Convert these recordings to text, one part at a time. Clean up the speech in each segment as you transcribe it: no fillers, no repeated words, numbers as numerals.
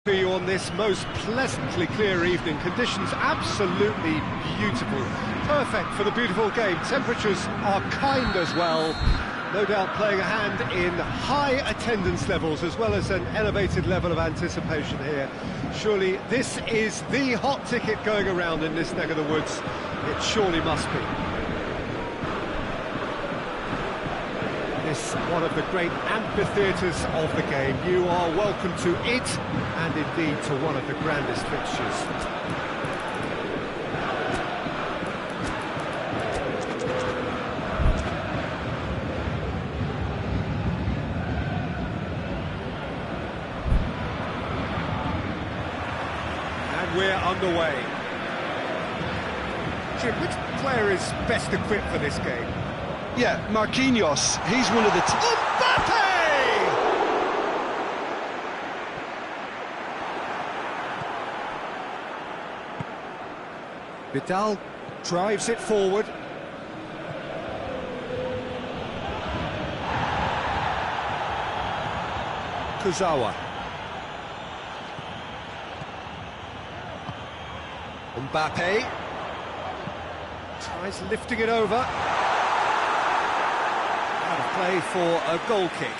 For you on this most pleasantly clear evening. Conditions absolutely beautiful, perfect for the beautiful game. Temperatures are kind as well, no doubt playing a hand in high attendance levels as well as an elevated level of anticipation here. Surely this is the hot ticket going around in this neck of the woods. It surely must be. This one of the great amphitheatres of the game. You are welcome to it, and indeed to one of the grandest fixtures. And we're underway. Jim, which player is best equipped for this game? Yeah, Marquinhos, he's one of the... Mbappe! Vidal drives it forward. Kurzawa. Mbappe tries lifting it over. Out of play for a goal kick.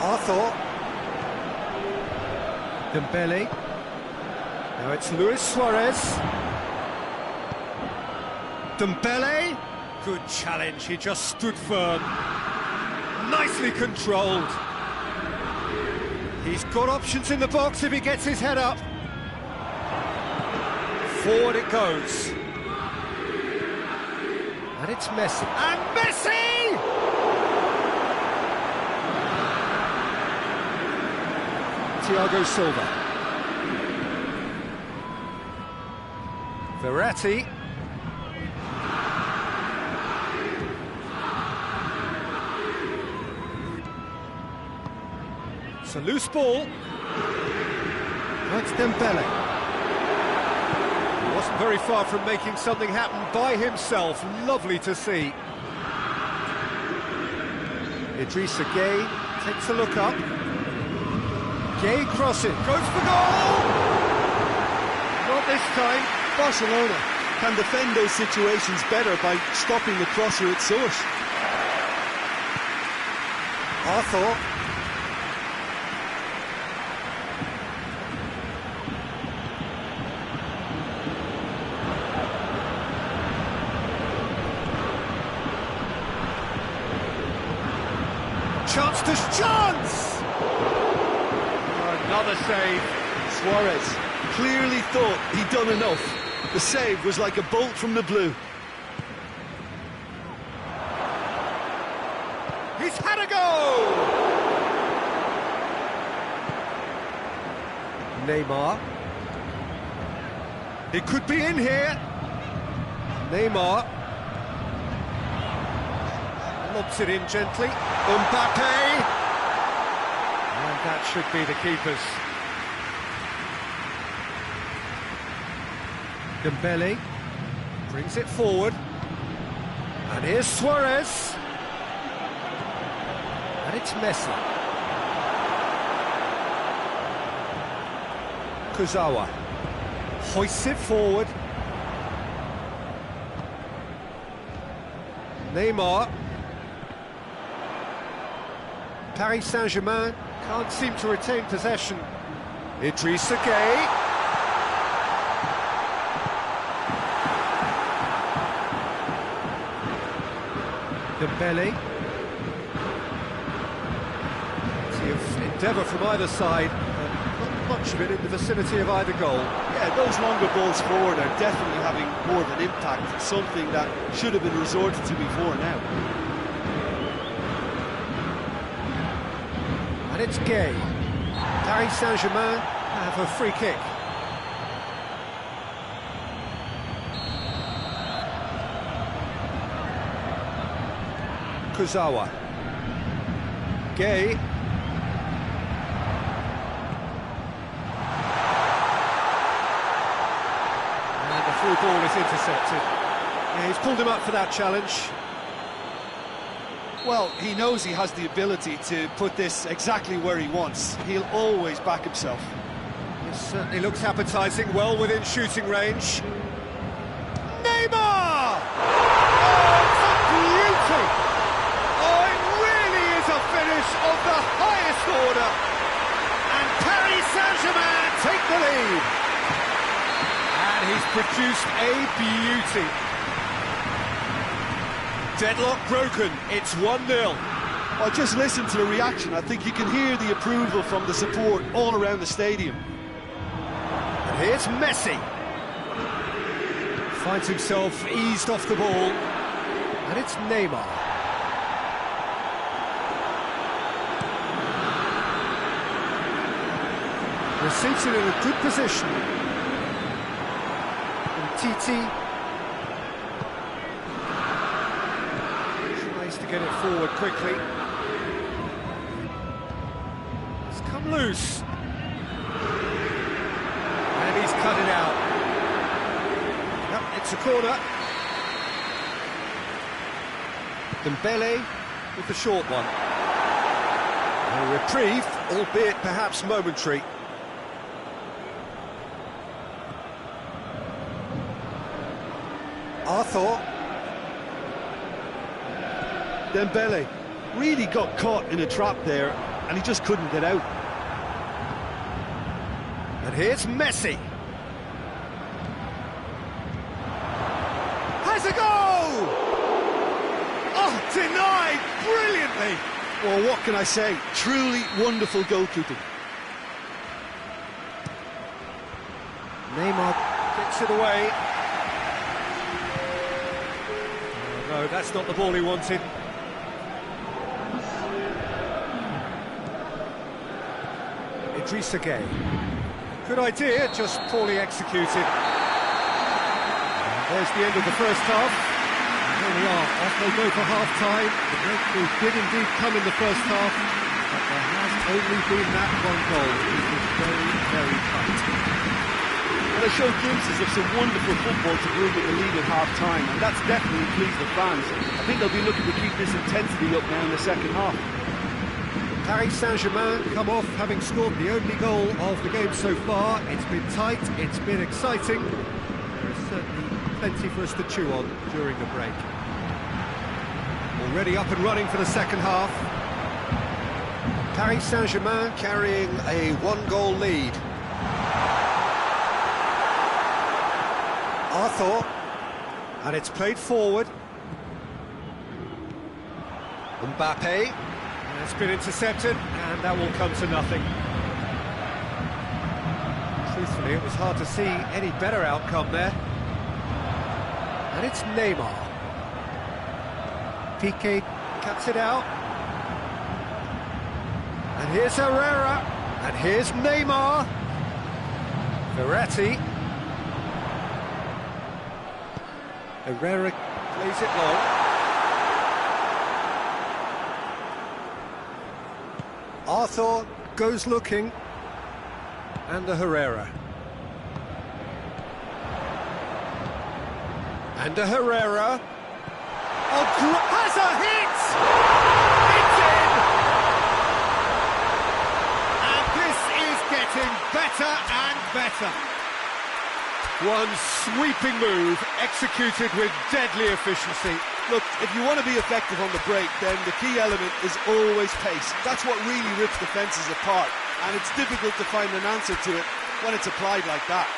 Arthur. Dembele. Now it's Luis Suarez. Dembele. Good challenge, he just stood firm. Nicely controlled. He's got options in the box if he gets his head up. Forward it goes. And it's Messi. And Messi! Thiago Silva. Verratti. It's a loose ball. That's Dembele. He wasn't very far from making something happen by himself. Lovely to see. Idrissa Gueye takes a look up. Gueye crossing, goes for goal! Not this time. Barcelona can defend those situations better by stopping the crosser at source. Arthur. Chance! Another save. Suarez clearly thought he'd done enough. The save was like a bolt from the blue. He's had a go! Neymar. It could be in here. Neymar. Lobs it in gently. Mbappe! And that should be the keeper's. Dembele brings it forward. And here's Suarez. And it's Messi. Kurzawa hoists it forward. Neymar. Paris Saint-Germain can't seem to retain possession. Idrissa Gueye. Dembele. Plenty of endeavour from either side, but not much of it in the vicinity of either goal. Yeah, those longer balls forward are definitely having more of an impact, something that should have been resorted to before now. And it's Gueye. Paris Saint-Germain have a free kick. Kurzawa. Gueye. And the through ball is intercepted. Yeah, he's pulled him up for that challenge. Well, he knows he has the ability to put this exactly where he wants. He'll always back himself. It certainly looks appetising, well within shooting range. Neymar! Oh, it's a beauty! Oh, it really is a finish of the highest order. And Paris Saint-Germain take the lead. And he's produced a beauty. Deadlock broken, it's 1-0. Well, just listen to the reaction. I think you can hear the approval from the support all around the stadium. And here's Messi. Finds himself eased off the ball. And it's Neymar. They're seated in a good position. And Titi tries to get it forward quickly. It's come loose. And he's cut it out. Yep, it's a corner. Dembele with the short one. A reprieve, albeit perhaps momentary. Arthur. Dembele really got caught in a trap there, and he just couldn't get out. And here's Messi. Has a goal! Oh, denied brilliantly! Well, what can I say? Truly wonderful goalkeeping. Neymar gets it away. Oh, no, that's not the ball he wanted. Idrissa Gueye. Good idea, just poorly executed. And there's the end of the first half. And here we are, off they go for half-time. The breakthrough did indeed come in the first half, but there has only been that one goal. It was very, very tight. And they showed glimpses of some wonderful football to bring in the lead at half-time, and that's definitely pleased the fans. I think they'll be looking to keep this intensity up now in the second half. Paris Saint-Germain come off having scored the only goal of the game so far. It's been tight, it's been exciting. There is certainly plenty for us to chew on during the break. Already up and running for the second half. Paris Saint-Germain carrying a one-goal lead. Arthur, and it's played forward. Mbappe. It's been intercepted, and that will come to nothing. Truthfully, it was hard to see any better outcome there. And it's Neymar. Piqué cuts it out. And here's Herrera. And here's Neymar. Verratti. Herrera plays it long. Arthur goes looking, and the Herrera. And a Herrera. Oh, has a hit! It's in! And this is getting better and better. One sweeping move, executed with deadly efficiency. Look, if you want to be effective on the break, then the key element is always pace. That's what really rips defences apart, and it's difficult to find an answer to it when it's applied like that.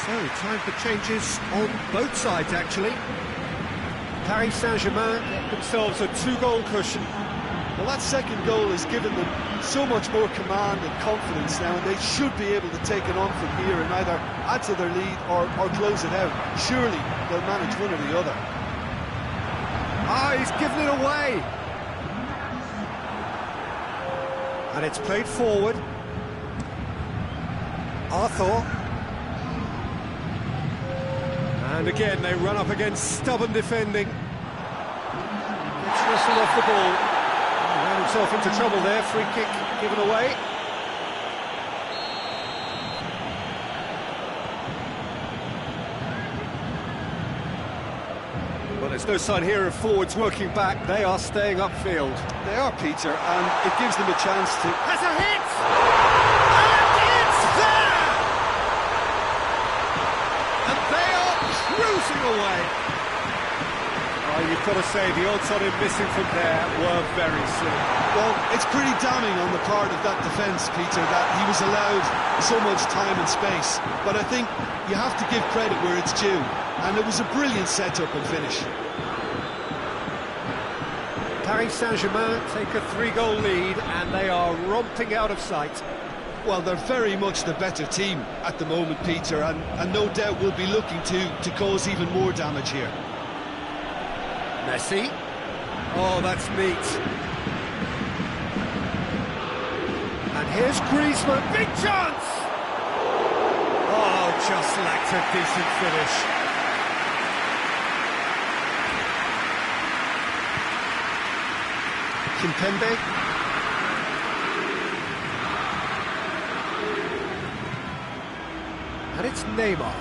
So, time for changes on both sides, actually. Paris Saint-Germain get themselves a two-goal cushion. Well, that second goal has given them so much more command and confidence now, and they should be able to take it on from here and either add to their lead or close it out. Surely they'll manage one or the other. Ah, he's given it away. And it's played forward. Arthur. And again, they run up against stubborn defending. Gets whistled off the ball. He ran himself into trouble there. Free kick given away. Well, there's no sign here of forwards working back. They are staying upfield. They are, Peter, and it gives them a chance to... Has a hit! And it's there! And they are cruising away. Oh, you've got to say, the odds on him missing from there were very slim. Well, it's pretty damning on the part of that defence, Peter, that he was allowed so much time and space. But I think you have to give credit where it's due, and it was a brilliant setup and finish. Paris Saint-Germain take a 3-goal lead, and they are romping out of sight. Well, they're very much the better team at the moment, Peter, and no doubt will be looking to cause even more damage here. Messi. Oh, that's neat. And here's Griezmann. Big chance! Oh, just lacked a decent finish. Kimpembe. And it's Neymar.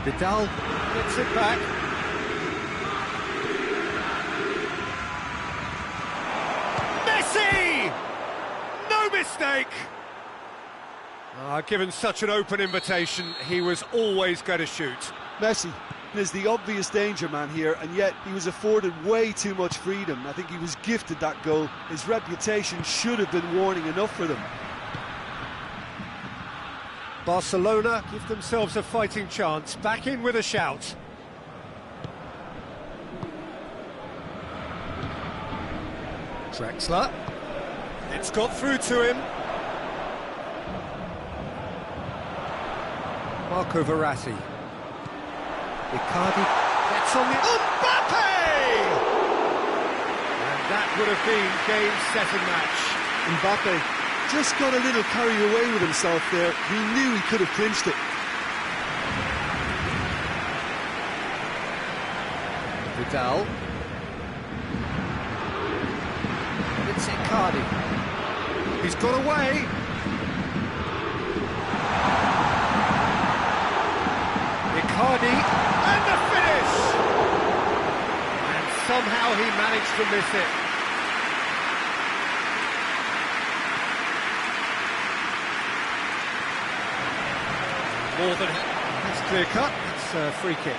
Vidal gets it back. Messi! No mistake! Given such an open invitation, he was always going to shoot. Messi is the obvious danger man here, and yet he was afforded way too much freedom. I think he was gifted that goal. His reputation should have been warning enough for them. Barcelona give themselves a fighting chance, back in with a shout. Drexler. It's got through to him. Marco Verratti. Icardi gets on the... Mbappe! And that would have been game, set and match. Mbappe just got a little carried away with himself there. He knew he could have clinched it. Vidal. And it's Icardi. He's got away. Icardi, and the finish! And somehow he managed to miss it. More than that's clear cut. It's a free kick.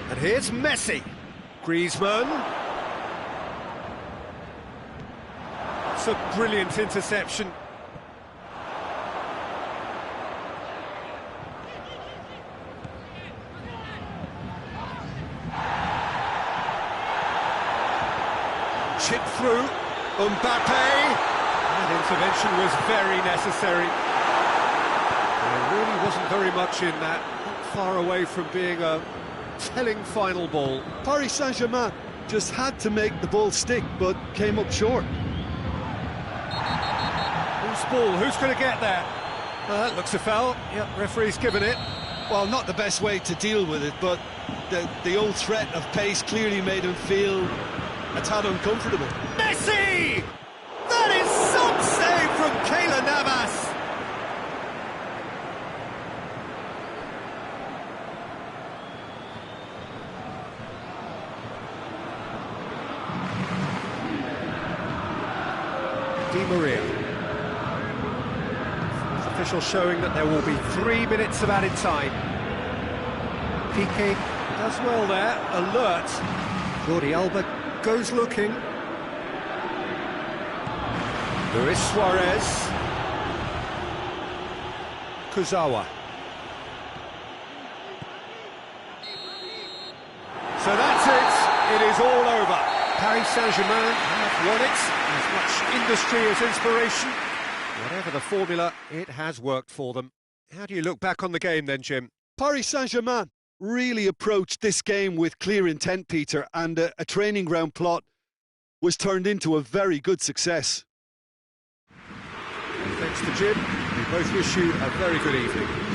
And here's Messi. Griezmann. It's a brilliant interception. Chip through, Mbappe. That intervention was very necessary. There really wasn't very much in that, not far away from being a telling final ball. Paris Saint-Germain just had to make the ball stick, but came up short. Who's ball? Who's going to get there? That looks a foul. Yep, referee's given it. Well, not the best way to deal with it, but the old threat of pace clearly made him feel a tad uncomfortable. Messi! That is some save from Keylor Navas! Di Maria. Official showing that there will be 3 minutes of added time. Piqué does well there, alert. Jordi Alba goes looking. Luis Suarez. Kurzawa. So that's it. It is all over. Paris Saint-Germain have won it. As much industry as inspiration. Whatever the formula, it has worked for them. How do you look back on the game then, Jim? Paris Saint-Germain really approached this game with clear intent, Peter, and a training ground plot was turned into a very good success. And thanks to Jim, we both wish you a very good evening.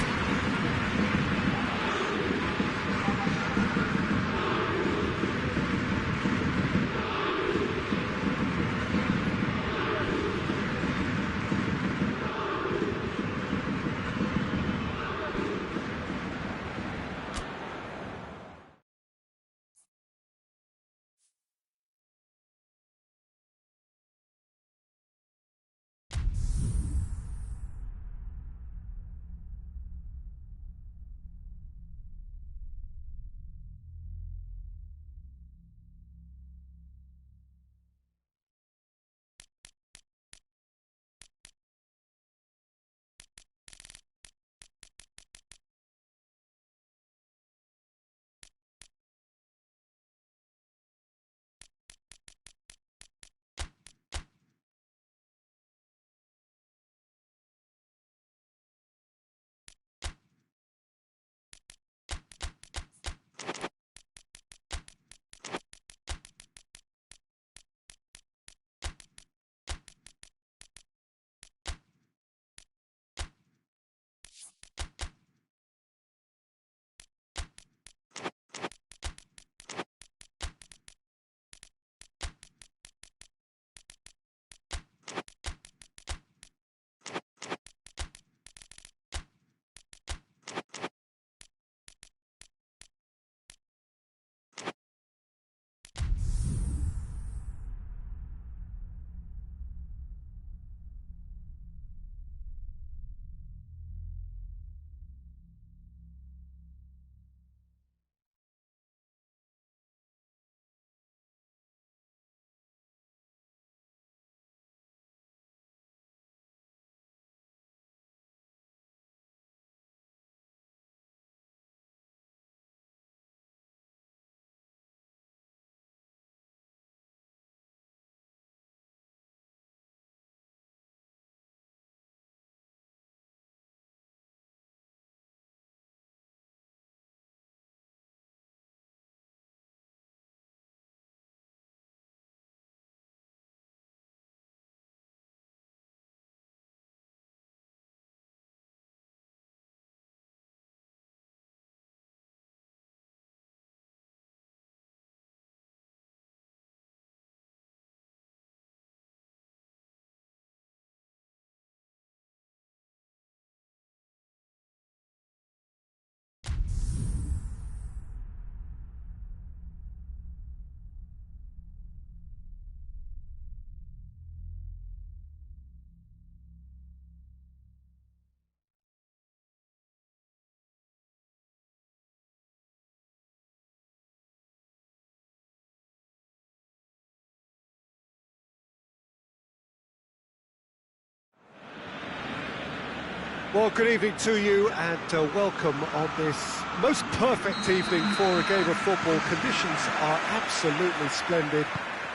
Well, good evening to you and welcome on this most perfect evening for a game of football. Conditions are absolutely splendid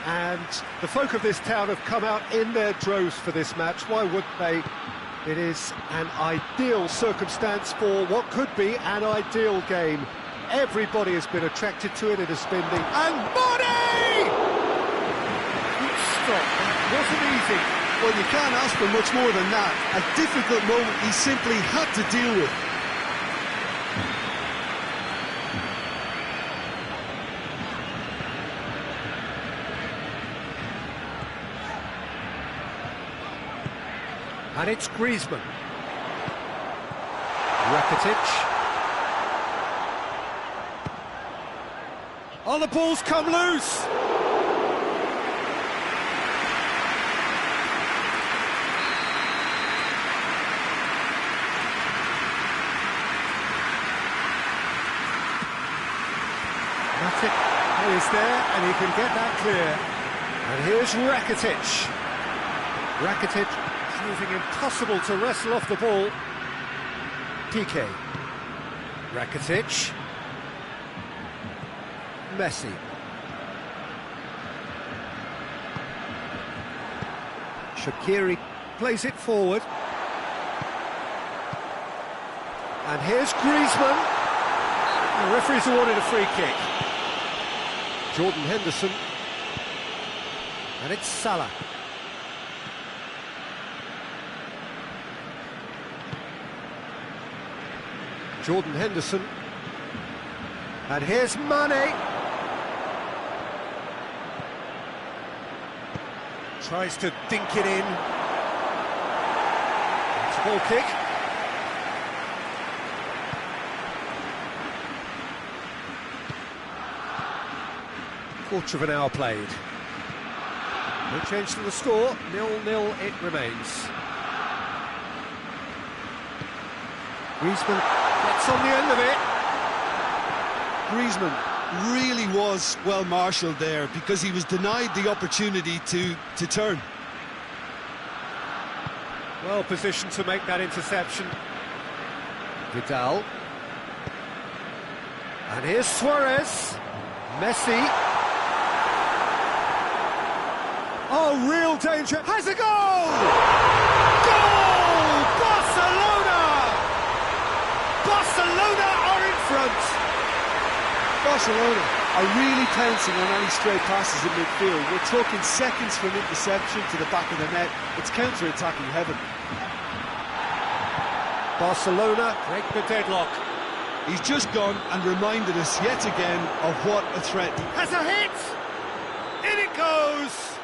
and the folk of this town have come out in their droves for this match. Why wouldn't they? It is an ideal circumstance for what could be an ideal game. Everybody has been attracted to it. It has been the... And Money! Good stop. That wasn't easy. Well, you can't ask for much more than that. A difficult moment he simply had to deal with. And it's Griezmann. Rakitic. Oh, the ball's come loose! Matic is there and he can get that clear. And here's Rakitic. Rakitic proving impossible to wrestle off the ball. PK. Rakitic. Messi. Shaqiri plays it forward. And here's Griezmann. The referee's awarded a free kick. Jordan Henderson. And it's Salah. Jordan Henderson. And here's Mane. Tries to dink it in. It's a ball kick. Quarter of an hour played. No change to the score, 0-0 it remains. Griezmann gets on the end of it. Griezmann really was well marshalled there because he was denied the opportunity to turn. Well positioned to make that interception. Vidal. And here's Suarez. Messi. Oh, real danger. Has a goal! Goal! Barcelona! Barcelona are in front. Barcelona are really pouncing on any stray passes in midfield. We're talking seconds from interception to the back of the net. It's counter-attacking heaven. Barcelona break the deadlock. He's just gone and reminded us yet again of what a threat. Has a hit! In it goes!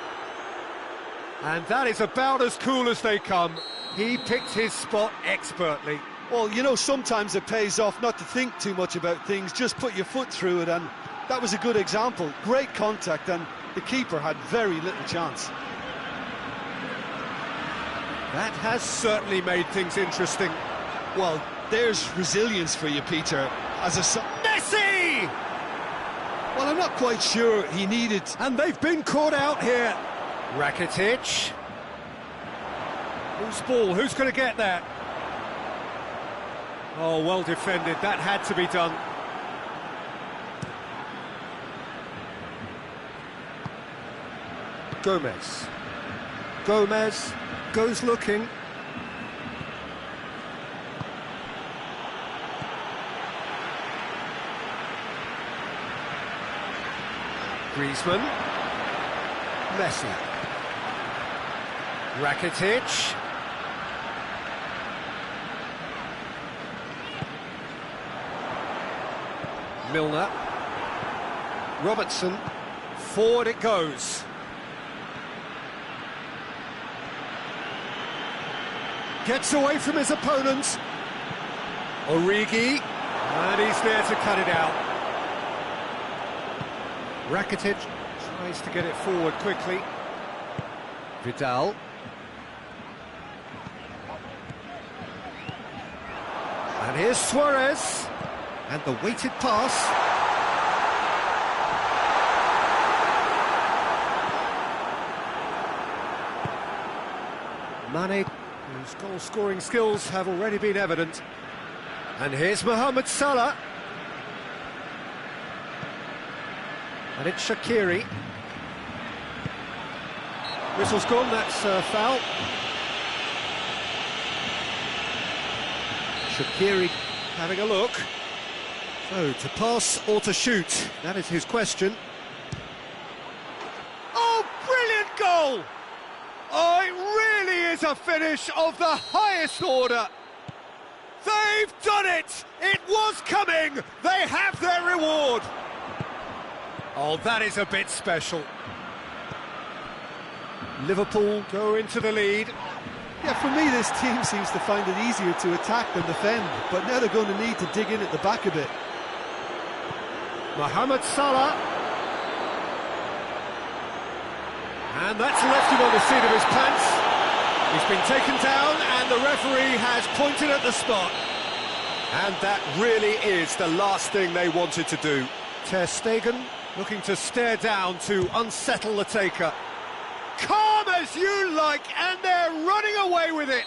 And that is about as cool as they come. He picked his spot expertly. Well, you know, sometimes it pays off not to think too much about things, just put your foot through it, and that was a good example. Great contact, and the keeper had very little chance. That has certainly made things interesting. Well, there's resilience for you, Peter. As a Messi! Well, I'm not quite sure he needed... And they've been caught out here. Rakitic. Who's ball? Who's going to get that? Oh, well defended. That had to be done. Gomez. Gomez goes looking. Griezmann. Messi. Rakitic. Milner. Robertson. Forward it goes. Gets away from his opponents. Origi. And he's there to cut it out. Rakitic tries to get it forward quickly. Vidal. And here's Suarez. And the weighted pass. Mane, whose goal-scoring skills have already been evident. And here's Mohamed Salah. And it's Shaqiri. Whistle's gone, that's a foul. Shaqiri having a look. So, to pass or to shoot? That is his question. Oh, brilliant goal! Oh, it really is a finish of the highest order. They've done it! It was coming! They have their reward! Oh, that is a bit special. Liverpool go into the lead. Yeah, for me, this team seems to find it easier to attack than defend, but now they're going to need to dig in at the back a bit. Mohamed Salah. And that's left him on the seat of his pants. He's been taken down and the referee has pointed at the spot. And that really is the last thing they wanted to do. Ter Stegen looking to stare down to unsettle the taker. Calm as you like, and they're running away with it.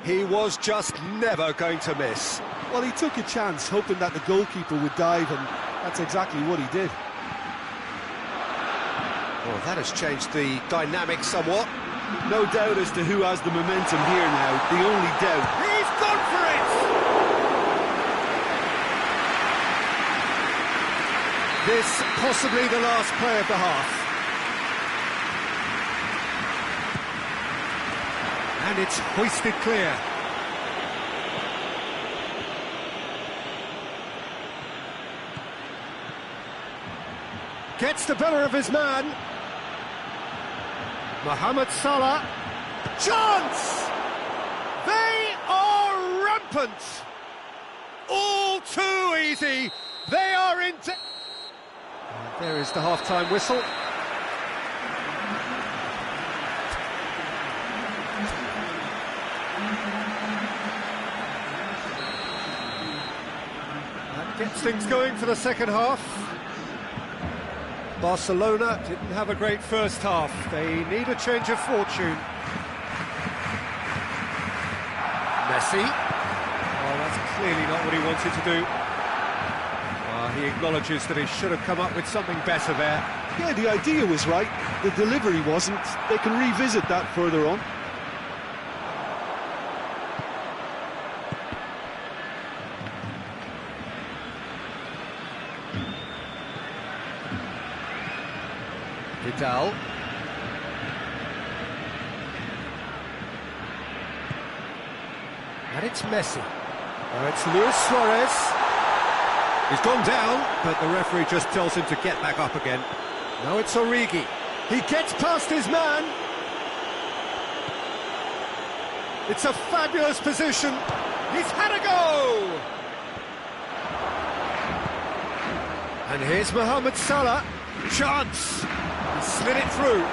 He was just never going to miss. Well, he took a chance, hoping that the goalkeeper would dive, and that's exactly what he did. Well, that has changed the dynamic somewhat. No doubt as to who has the momentum here now, the only doubt. He's gone for it! This possibly the last play of the half. And it's hoisted clear. Gets the better of his man. Mohamed Salah. Chance! They are rampant. All too easy. They are in. There is the half-time whistle. That gets things going for the second half. Barcelona didn't have a great first half. They need a change of fortune. Messi. Oh, that's clearly not what he wanted to do. He acknowledges that he should have come up with something better there. Yeah, the idea was right, the delivery wasn't. They can revisit that further on. Vidal. And it's Messi. Oh, it's Luis Suarez. He's gone down, but the referee just tells him to get back up again. Now it's Origi. He gets past his man. It's a fabulous position. He's had a go! And here's Mohamed Salah. Chance! He slid it through.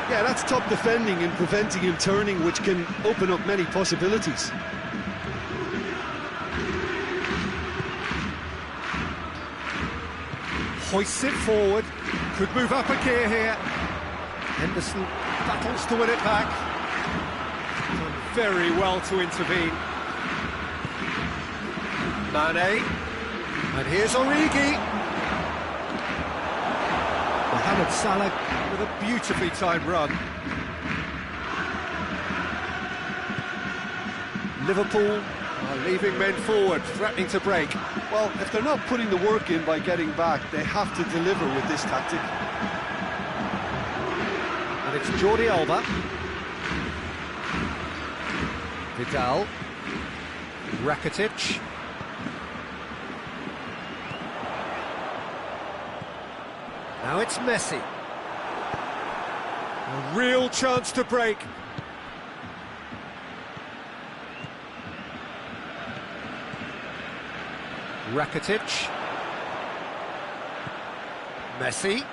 Yeah, that's top defending and preventing him turning, which can open up many possibilities. Hoists it forward, could move up a gear here. Henderson battles to win it back. Done very well to intervene. Mane, and here's Origi. Mohamed Salah with a beautifully timed run. Liverpool are leaving men forward, threatening to break. Well, if they're not putting the work in by getting back, they have to deliver with this tactic. And it's Jordi Alba. Vidal. Rakitic. Now it's Messi. A real chance to break. Rakitic. Messi.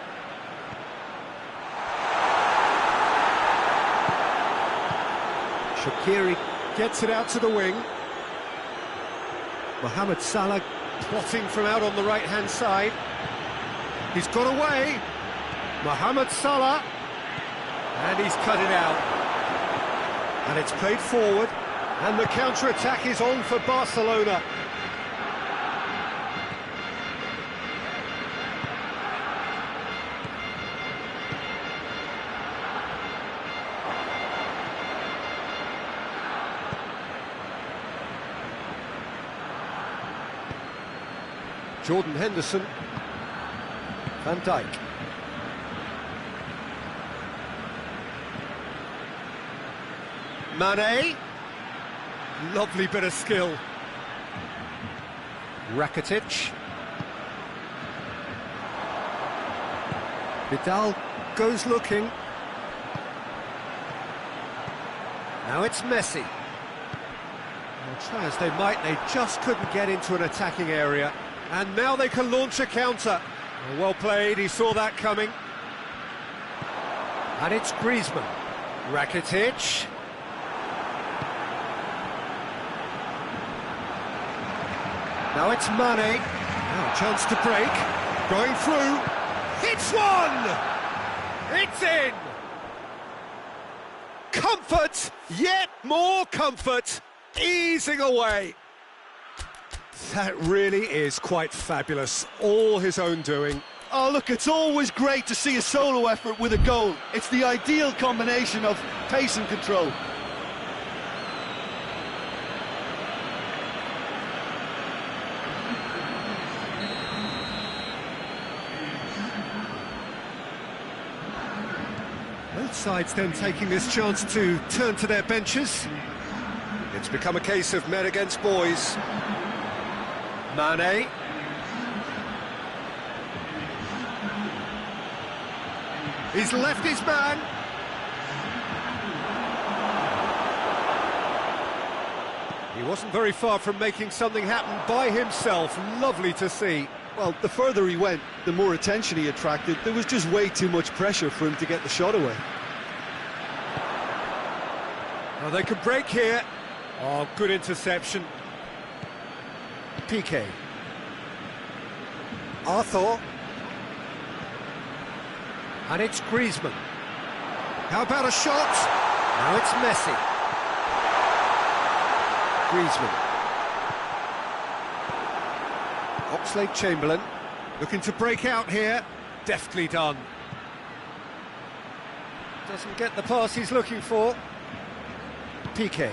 Shaqiri gets it out to the wing. Mohamed Salah plotting from out on the right-hand side. He's got away. Mohamed Salah. And he's cut it out. And it's played forward. And the counter-attack is on for Barcelona. Jordan Henderson. Van Dijk. Mane. Lovely bit of skill. Rakitic. Vidal goes looking. Now it's Messi. Well, try as they might, they just couldn't get into an attacking area. And now they can launch a counter. Well played, he saw that coming. And it's Griezmann. Rakitic. Now it's Mane. Now a chance to break. Going through. Hits one! It's in! Comfort, yet more comfort, easing away. That really is quite fabulous, all his own doing. Oh, look, it's always great to see a solo effort with a goal. It's the ideal combination of pace and control. Both sides then taking this chance to turn to their benches. It's become a case of men against boys. Mane. He's left his man. He wasn't very far from making something happen by himself. Lovely to see. Well, the further he went, the more attention he attracted. There was just way too much pressure for him to get the shot away. Well, they could break here. Oh, good interception. PK. Arthur. And it's Griezmann. How about a shot? Now it's Messi. Griezmann. Oxlade-Chamberlain looking to break out here. Deftly done. Doesn't get the pass he's looking for. PK.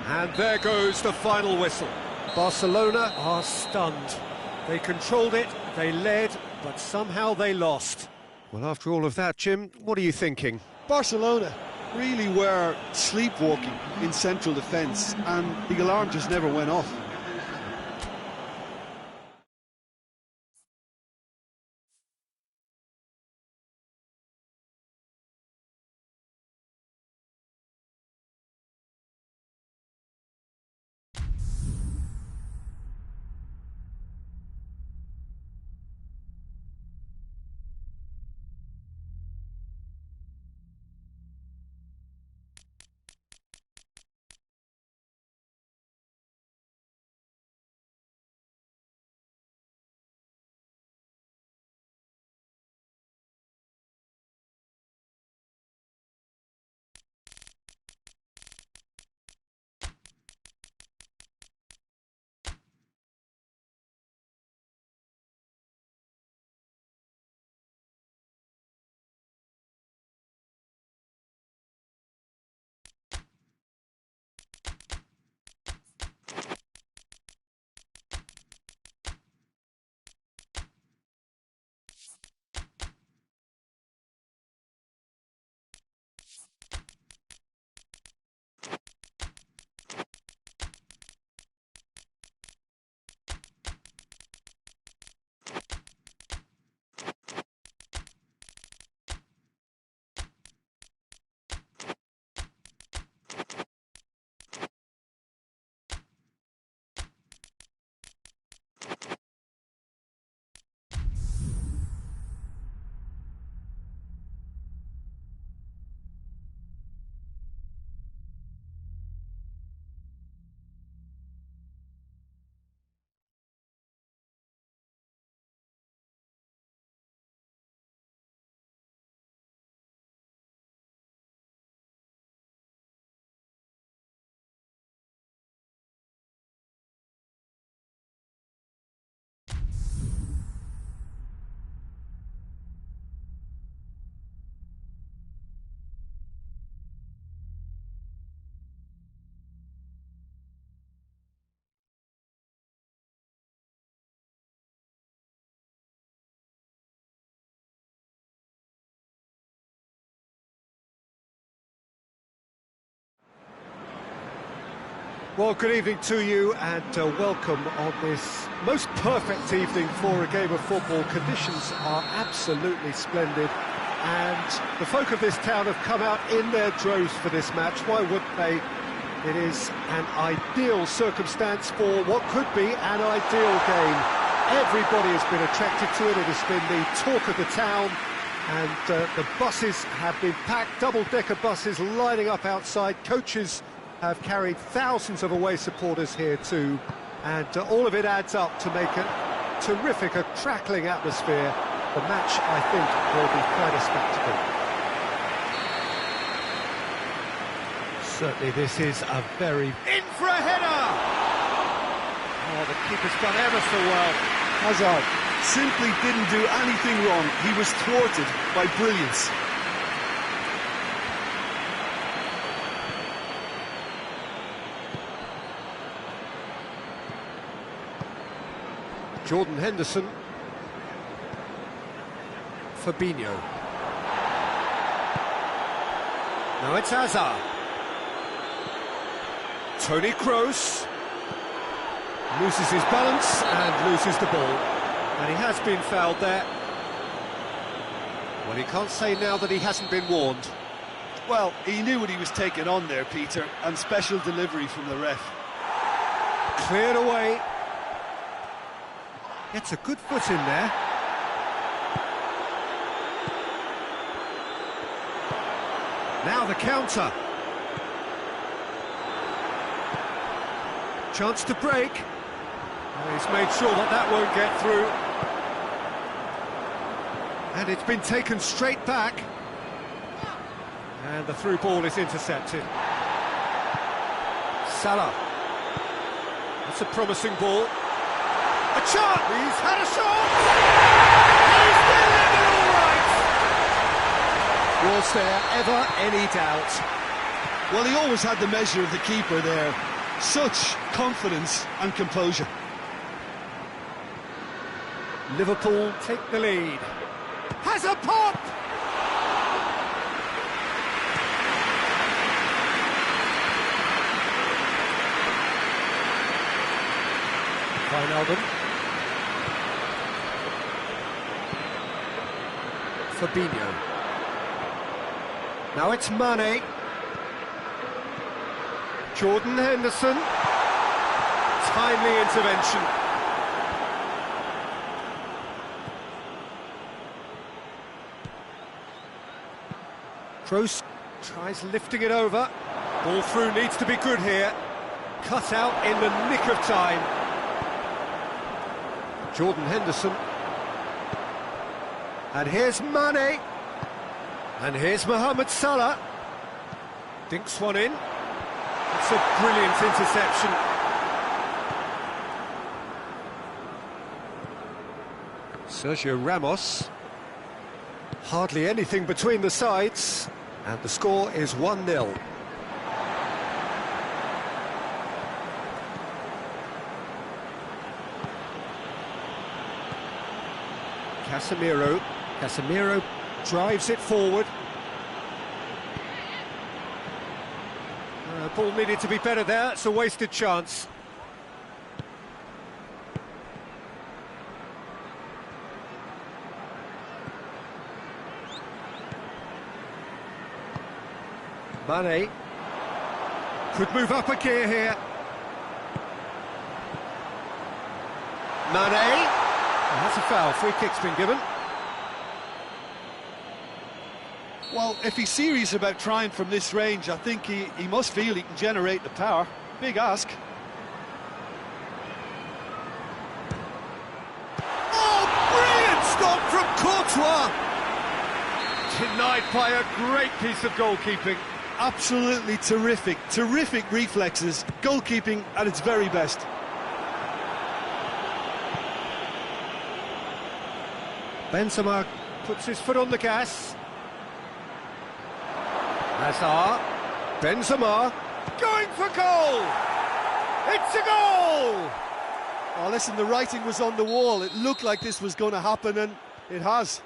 And there goes the final whistle. Barcelona are stunned. They controlled it, they led, but somehow they lost. Well, after all of that, Jim, what are you thinking? Barcelona really were sleepwalking in central defence, and the alarm just never went off. Well, good evening to you and welcome on this most perfect evening for a game of football. Conditions are absolutely splendid and the folk of this town have come out in their droves for this match. Why wouldn't they? It is an ideal circumstance for what could be an ideal game. Everybody has been attracted to it. It has been the talk of the town and the buses have been packed, double-decker buses lining up outside. Coaches have carried thousands of away supporters here too, and all of it adds up to make a terrific, a crackling atmosphere. The match, I think, will be quite a spectacle. Certainly this is a very... In for a header! Oh, the keeper's done ever so well. Hazard simply didn't do anything wrong. He was thwarted by brilliance. Jordan Henderson. Fabinho. Now it's Hazard. Toni Kroos loses his balance and loses the ball. And he has been fouled there. Well, he can't say now that he hasn't been warned. Well, he knew what he was taking on there, Peter, and special delivery from the ref. Cleared away. Gets a good foot in there. Now the counter. Chance to break. And he's made sure that that won't get through. And it's been taken straight back. And the through ball is intercepted. Salah. That's a promising ball. A chance! He's had a shot! He's delivered all right! Was there ever any doubt? Well, he always had the measure of the keeper there. Such confidence and composure. Liverpool take the lead. Has a pop! Wijnaldum. Fabinho. Now it's Mane. Jordan Henderson. Timely intervention. Kroos tries lifting it over. Ball through needs to be good here. Cut out in the nick of time. Jordan Henderson. And here's Mane. And here's Mohamed Salah. Dinks one in. It's a brilliant interception. Sergio Ramos. Hardly anything between the sides. And the score is 1-0. Casemiro drives it forward. Ball needed to be better there, it's a wasted chance. Mane could move up a gear here. Mane. And that's a foul, free kick's been given. Well, if he's serious about trying from this range, I think he must feel he can generate the power. Big ask. Oh, brilliant stop from Courtois! Denied by a great piece of goalkeeping. Absolutely terrific, terrific reflexes. Goalkeeping at its very best. Benzema puts his foot on the gas. Hazard, Benzema, going for goal! It's a goal! Oh, listen, the writing was on the wall. It looked like this was going to happen, and it has.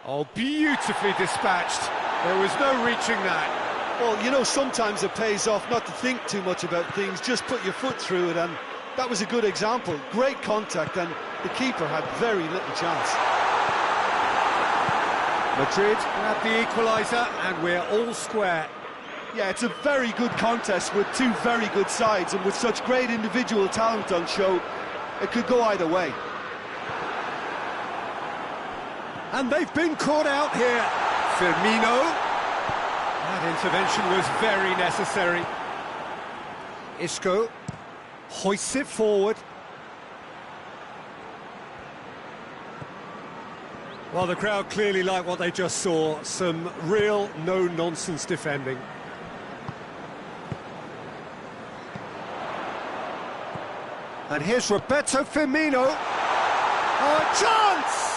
Oh, beautifully dispatched. There was no reaching that. Well, you know, sometimes it pays off not to think too much about things, just put your foot through it, and that was a good example. Great contact, and the keeper had very little chance. Madrid grab the equaliser, and we're all square. Yeah, it's a very good contest with two very good sides, and with such great individual talent on show, it could go either way. And they've been caught out here. Firmino. That intervention was very necessary. Isco hoists it forward. Well, the crowd clearly like what they just saw. Some real no-nonsense defending. And here's Roberto Firmino. Oh, a chance!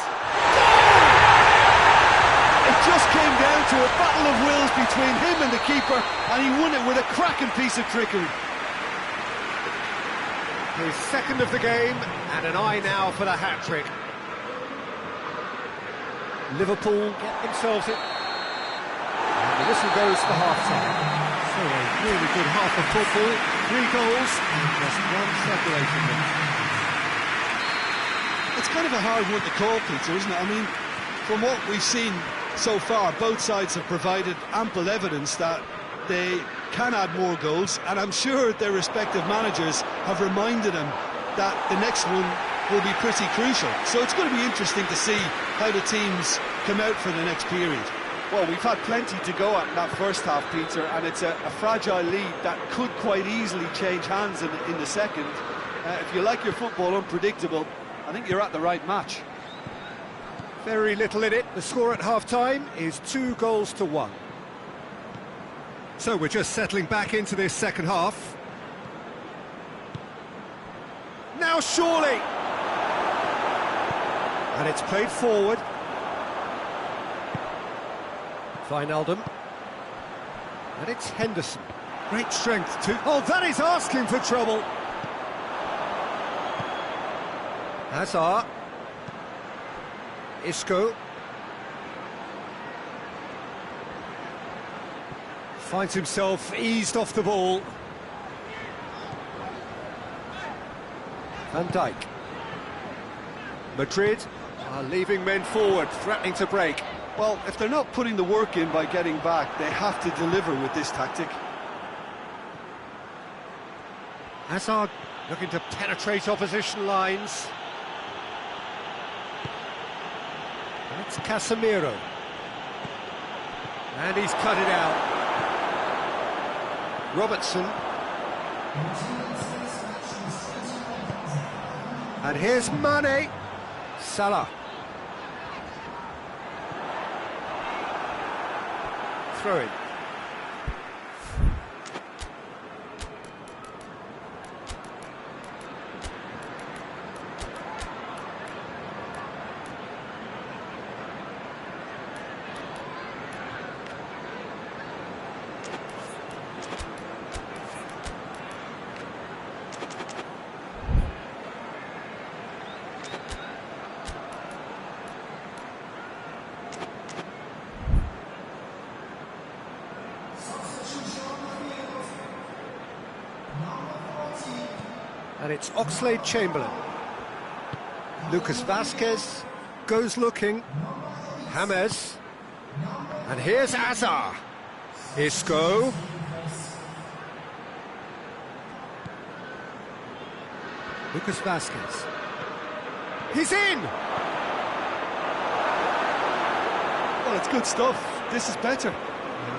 It just came down to a battle of wills between him and the keeper, and he won it with a cracking piece of trickery. His second of the game, and an eye now for the hat-trick. Liverpool get themselves in. And the whistle goes for half-time. So a really good half of football, 3 goals, and just one separating them. It's kind of a hard one to call, Peter, isn't it? I mean, from what we've seen so far, both sides have provided ample evidence that they can add more goals, and I'm sure their respective managers have reminded them that the next one will be pretty crucial. So it's going to be interesting to see how the teams come out for the next period. Well, we've had plenty to go at in that first half, Peter, and it's a fragile lead that could quite easily change hands in the second. If you like your football unpredictable, I think you're at the right match. Very little in it. The score at half-time is 2 goals to 1. So we're just settling back into this second half. Now surely! And it's played forward. Wijnaldum. And it's Henderson. Great strength too. Oh, that is asking for trouble. Hazard. Isco. Finds himself eased off the ball. Van Dijk. Madrid are leaving men forward, threatening to break. Well, if they're not putting the work in by getting back, they have to deliver with this tactic. Hazard looking to penetrate opposition lines. And it's Casemiro. And he's cut it out. Robertson. And here's Mane. Salah. Throw in. And it's Oxlade-Chamberlain. Lucas Vazquez goes looking. James. And here's Hazard. Isco. Lucas Vazquez. He's in! Well, it's good stuff. This is better.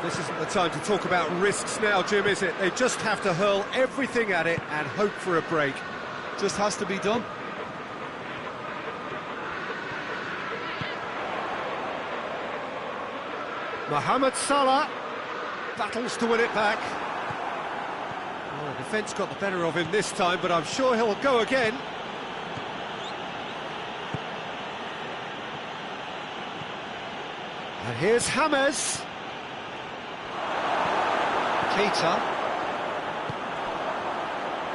This isn't the time to talk about risks now, Jim, is it? They just have to hurl everything at it and hope for a break. Just has to be done. Mohamed Salah battles to win it back. Well, the defence got the better of him this time, but I'm sure he'll go again. And here's James. Keita.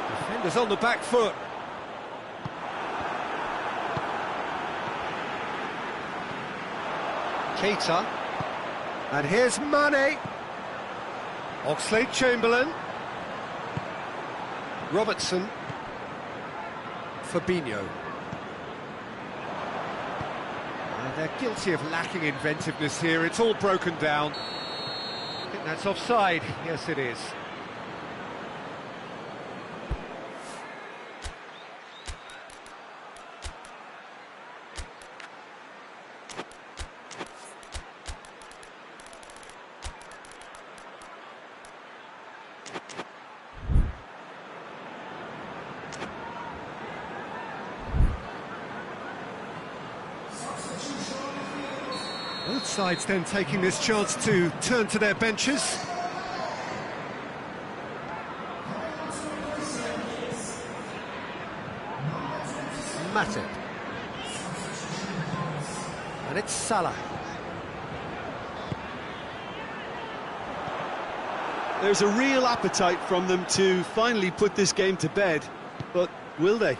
Defenders on the back foot. Keita. And here's Mane. Oxlade-Chamberlain. Robertson. Fabinho. They're guilty of lacking inventiveness here. It's all broken down. I think that's offside. Yes, it is. Both sides then taking this chance to turn to their benches. Matip. And it's Salah. There's a real appetite from them to finally put this game to bed, but will they?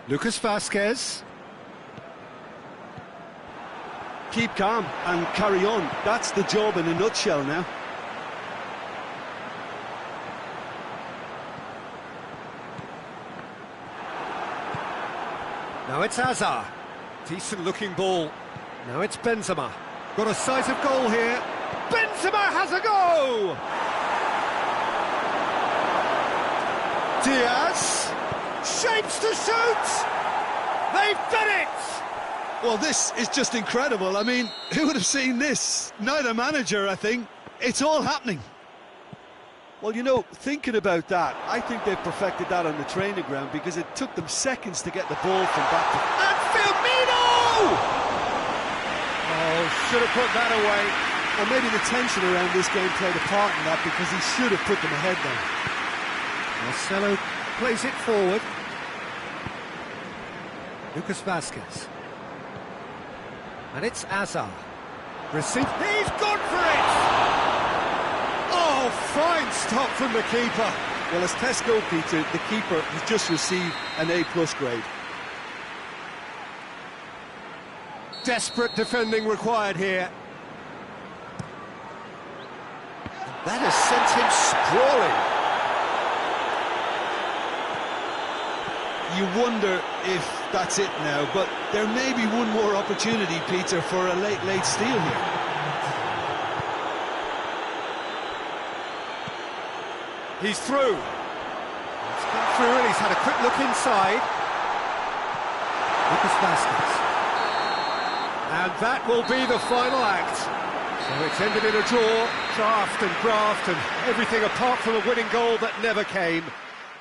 Lucas Vazquez. keep calm and carry on. That's the job in a nutshell now. Now it's Hazard. Decent looking ball. Now it's Benzema. Got a sight of goal here. Benzema has a go! Diaz. Shapes to shoot! They've done it! Well, this is just incredible. I mean, who would have seen this? Neither manager, I think. It's all happening. Well, you know, thinking about that, I think they've perfected that on the training ground because it took them seconds to get the ball from back to... And Firmino! Oh, should have put that away. Well, maybe the tension around this game played a part in that because he should have put them ahead then. Marcelo plays it forward. Lucas Vasquez. And it's Hazard. Receive. He's gone for it! Oh, fine stop from the keeper. Well, as test goal, Peter, the keeper has just received an A+ grade. Desperate defending required here. That has sent him sprawling. You wonder if that's it now, but there may be one more opportunity, Peter, for a late steal here. He's through. He's come through and he's had a quick look inside. Lucas Vasquez. And that will be the final act. So it's ended in a draw, draft and graft and everything apart from a winning goal that never came.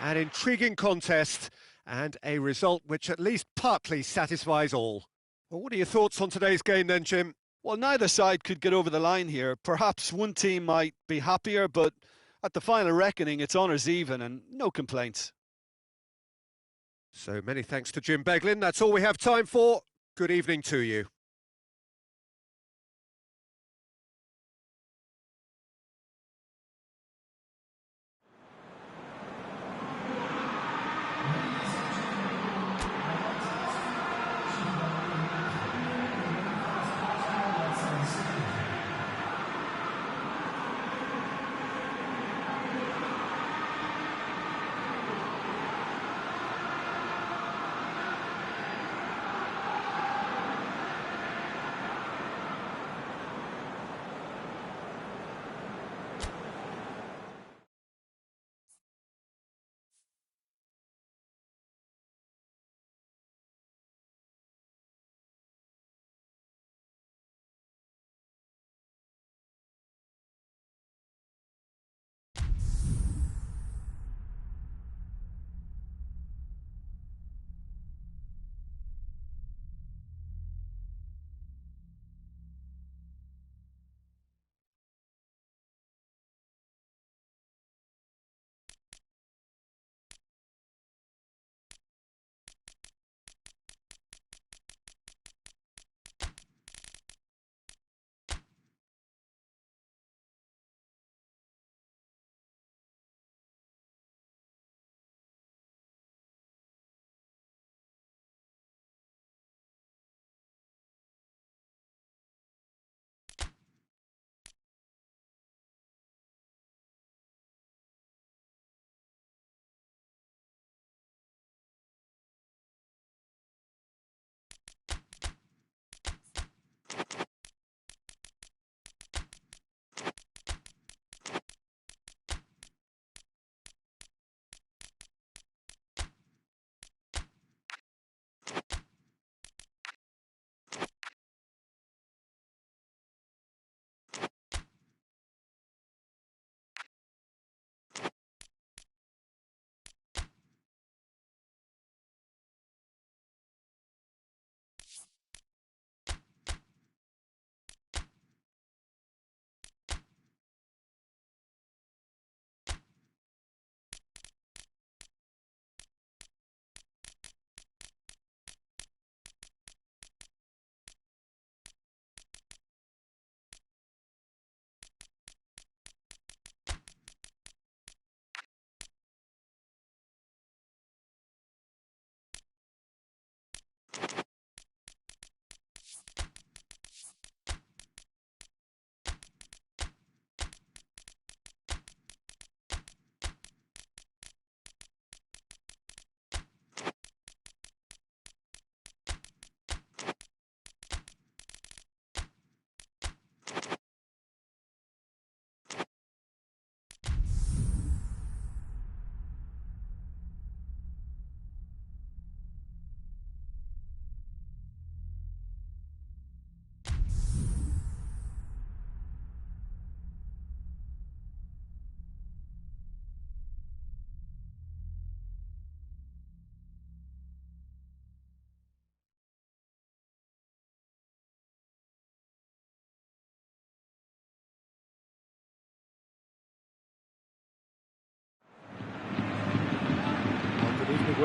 An intriguing contest and a result which at least partly satisfies all. Well, what are your thoughts on today's game then, Jim? Well, neither side could get over the line here. Perhaps one team might be happier, but at the final reckoning, it's honours even and no complaints. So many thanks to Jim Beglin. That's all we have time for. Good evening to you.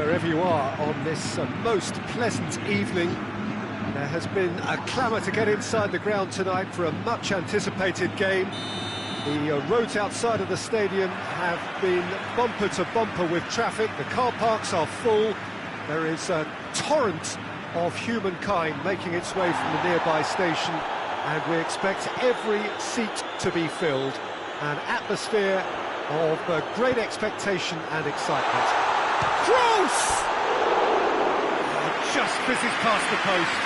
wherever you are on this most pleasant evening. There has been a clamour to get inside the ground tonight for a much-anticipated game. The roads outside of the stadium have been bumper to bumper with traffic. The car parks are full. There is a torrent of humankind making its way from the nearby station, and we expect every seat to be filled. An atmosphere of great expectation and excitement. Cross! Just fizzes past the post.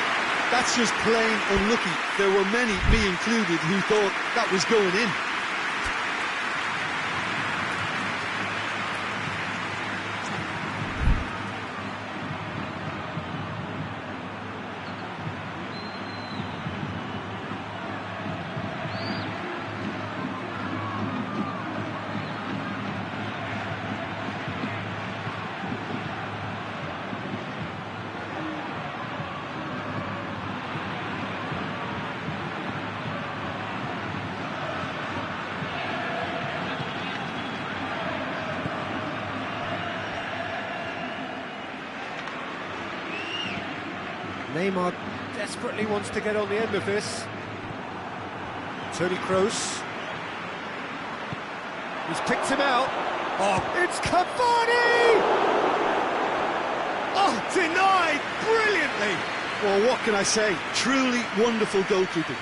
That's just plain unlucky. There were many, me included, who thought that was going in. Neymar desperately wants to get on the end of this. Toni Kroos. He's picked him out. Oh, it's Cavani! Oh, denied brilliantly! Well, what can I say? Truly wonderful goalkeeping.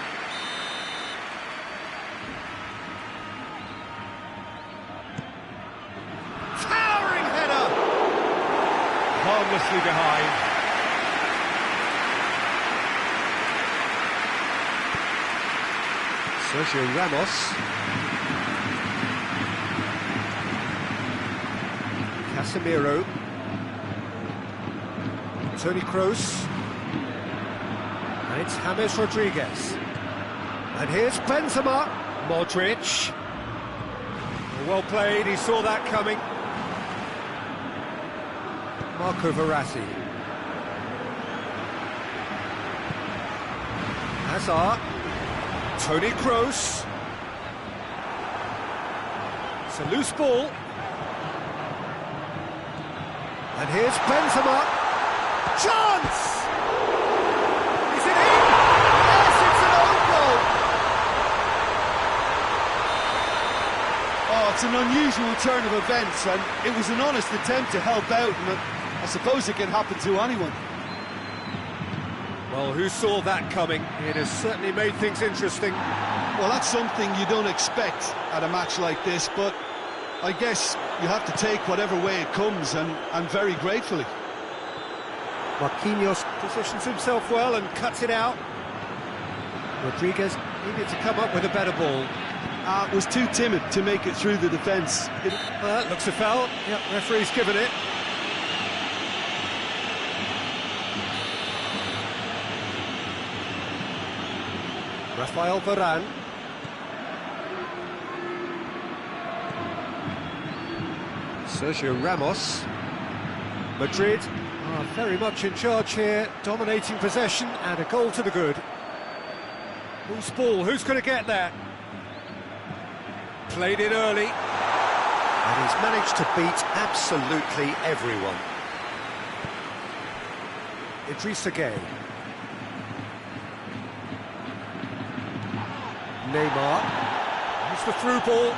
Towering header! Harmlessly behind. Sergio Ramos. Casemiro. Toni Kroos. And it's James Rodriguez. And here's Benzema. Modric. Well played, he saw that coming. Marco Verratti. Hazard. Toni Kroos. It's a loose ball. And here's Benzema. Chance! Is it in? Yes, it's an own goal! Oh, it's an unusual turn of events, and it was an honest attempt to help out, and I suppose it can happen to anyone. Well, who saw that coming? It has certainly made things interesting. Well, that's something you don't expect at a match like this, but I guess you have to take whatever way it comes, and very gratefully. Marquinhos positions himself well and cuts it out. Rodriguez needed to come up with a better ball. Was too timid to make it through the defence. Looks a foul. Yep, referee's given it. Rafael Varane. Sergio Ramos. Madrid are very much in charge here, dominating possession and a goal to the good. Loose ball, who's going to get that? Played it early. And he's managed to beat absolutely everyone. Idrissa Gueye. Neymar. Here's the through ball.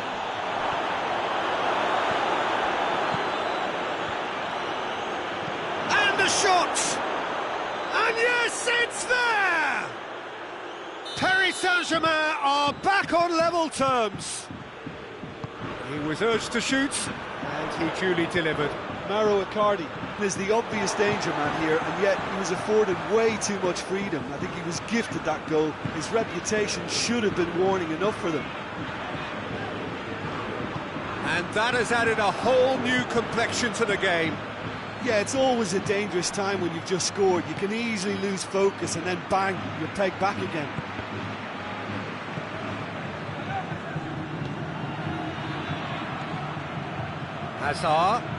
And the shot! And yes, it's there! Paris Saint-Germain are back on level terms. He was urged to shoot, and he duly delivered. Mauro Icardi is the obvious danger man here, and yet he was afforded way too much freedom. I think he was gifted that goal. His reputation should have been warning enough for them. And that has added a whole new complexion to the game. Yeah, it's always a dangerous time when you've just scored. You can easily lose focus and then bang, you're pegged back again. Hazard.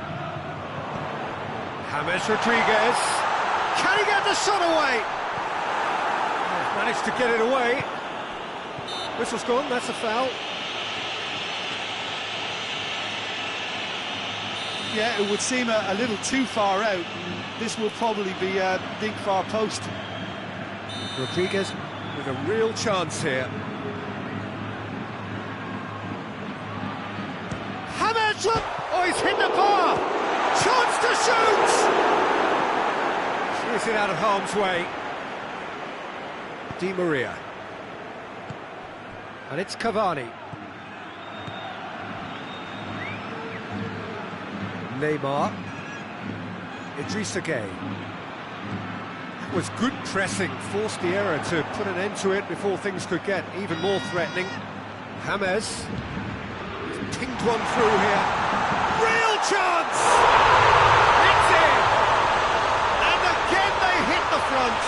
James Rodriguez. Can he get the shot away? He's managed to get it away. Whistle's gone, that's a foul. Yeah, it would seem a little too far out. This will probably be a big far post. Rodriguez with a real chance here. James! Oh, he's hit the bar! Chance to shoot! She's it out of harm's way. Di Maria. And it's Cavani. Neymar. Idrissa Gueye. That was good pressing, forced the error to put an end to it before things could get even more threatening. James. He's pinged one through here. Real chance! It's in! And again they hit the front.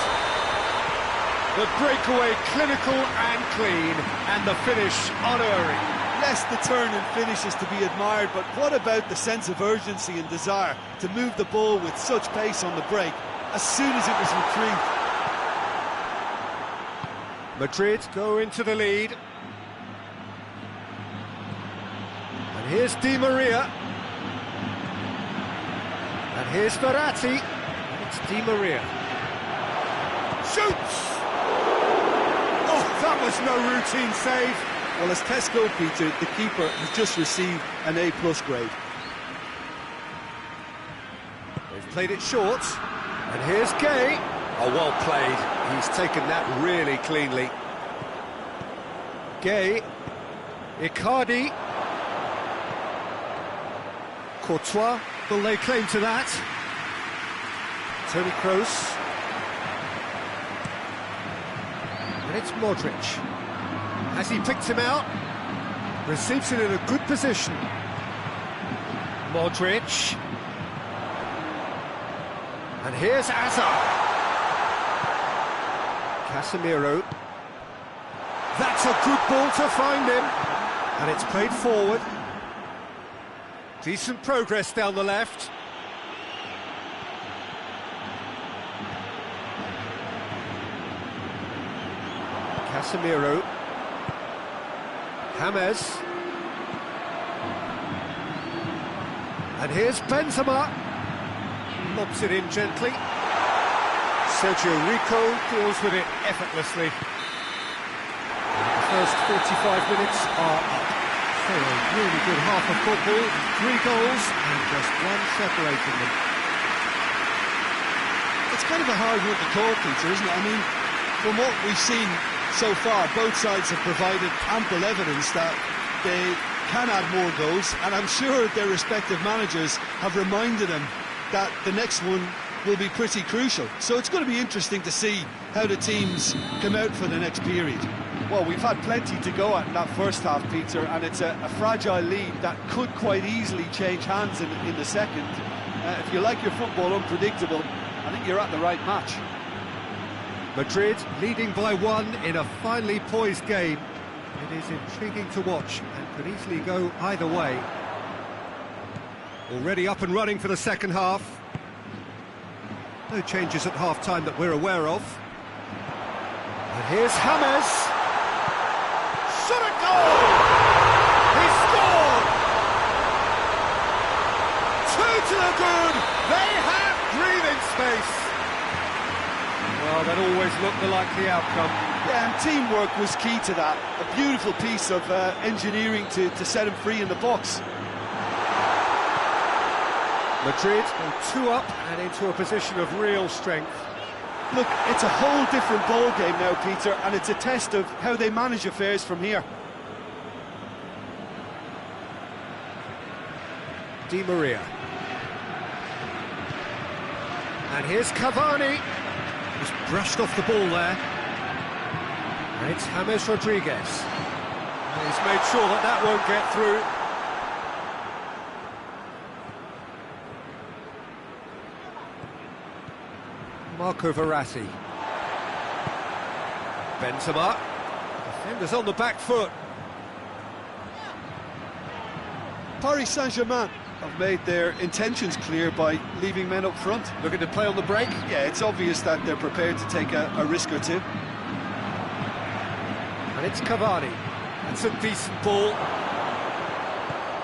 The breakaway clinical and clean, and the finish unerring. Yes, the turn and finish is to be admired, but what about the sense of urgency and desire to move the ball with such pace on the break as soon as it was retrieved? Madrid go into the lead. And here's Di Maria. And here's Verratti. It's Di Maria. Shoots! Oh, that was no routine save. Well, as tests go, Peter, the keeper has just received an A+ grade. They've played it short. And here's Gueye. Oh, well played. He's taken that really cleanly. Gueye. Icardi. Courtois will lay claim to that. Toni Kroos. And it's Modric. Has he picked him out? Receives it in a good position. Modric. And here's Hazard. Casemiro. That's a good ball to find him. And it's played forward. Decent progress down the left. Casemiro. James. And here's Benzema. Lobs it in gently. Sergio Rico deals with it effortlessly. The first 45 minutes are up. So a really good half of football, 3 goals and just one separating them. It's kind of a hard one to call, Peter, isn't it? I mean, from what we've seen so far, both sides have provided ample evidence that they can add more goals, and I'm sure their respective managers have reminded them that the next one will be pretty crucial. So it's going to be interesting to see how the teams come out for the next period. Well, we've had plenty to go at in that first half, Peter, and it's a fragile lead that could quite easily change hands in the second. If you like your football unpredictable, I think you're at the right match. Madrid leading by 1 in a finely poised game. It is intriguing to watch and could easily go either way. Already up and running for the second half. No changes at half-time that we're aware of. And here's James. Shot a goal! He scored! 2 to the good! They have breathing space! Well, that always looked the likely outcome. Yeah, and teamwork was key to that. A beautiful piece of engineering to set him free in the box. Madrid go 2 up and into a position of real strength. Look, it's a whole different ball game now, Peter, and it's a test of how they manage affairs from here. Di Maria. And here's Cavani. He's brushed off the ball there. And it's James Rodriguez. And he's made sure that that won't get through. Marco Verratti. Benzema. Defenders on the back foot. Paris Saint-Germain have made their intentions clear by leaving men up front. Looking to play on the break. Yeah, it's obvious that they're prepared to take a risk or two. And it's Cavani. That's a decent ball.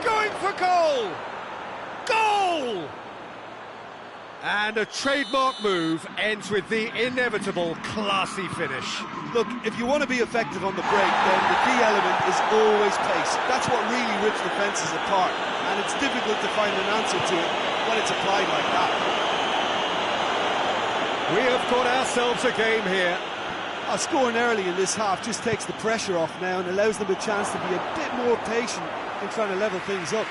Going for goal! Goal! And a trademark move ends with the inevitable classy finish. Look, if you want to be effective on the break, then the key element is always pace. That's what really rips defences apart, and it's difficult to find an answer to it when it's applied like that. We have got ourselves a game here. Scoring early in this half just takes the pressure off now and allows them a chance to be a bit more patient in trying to level things up.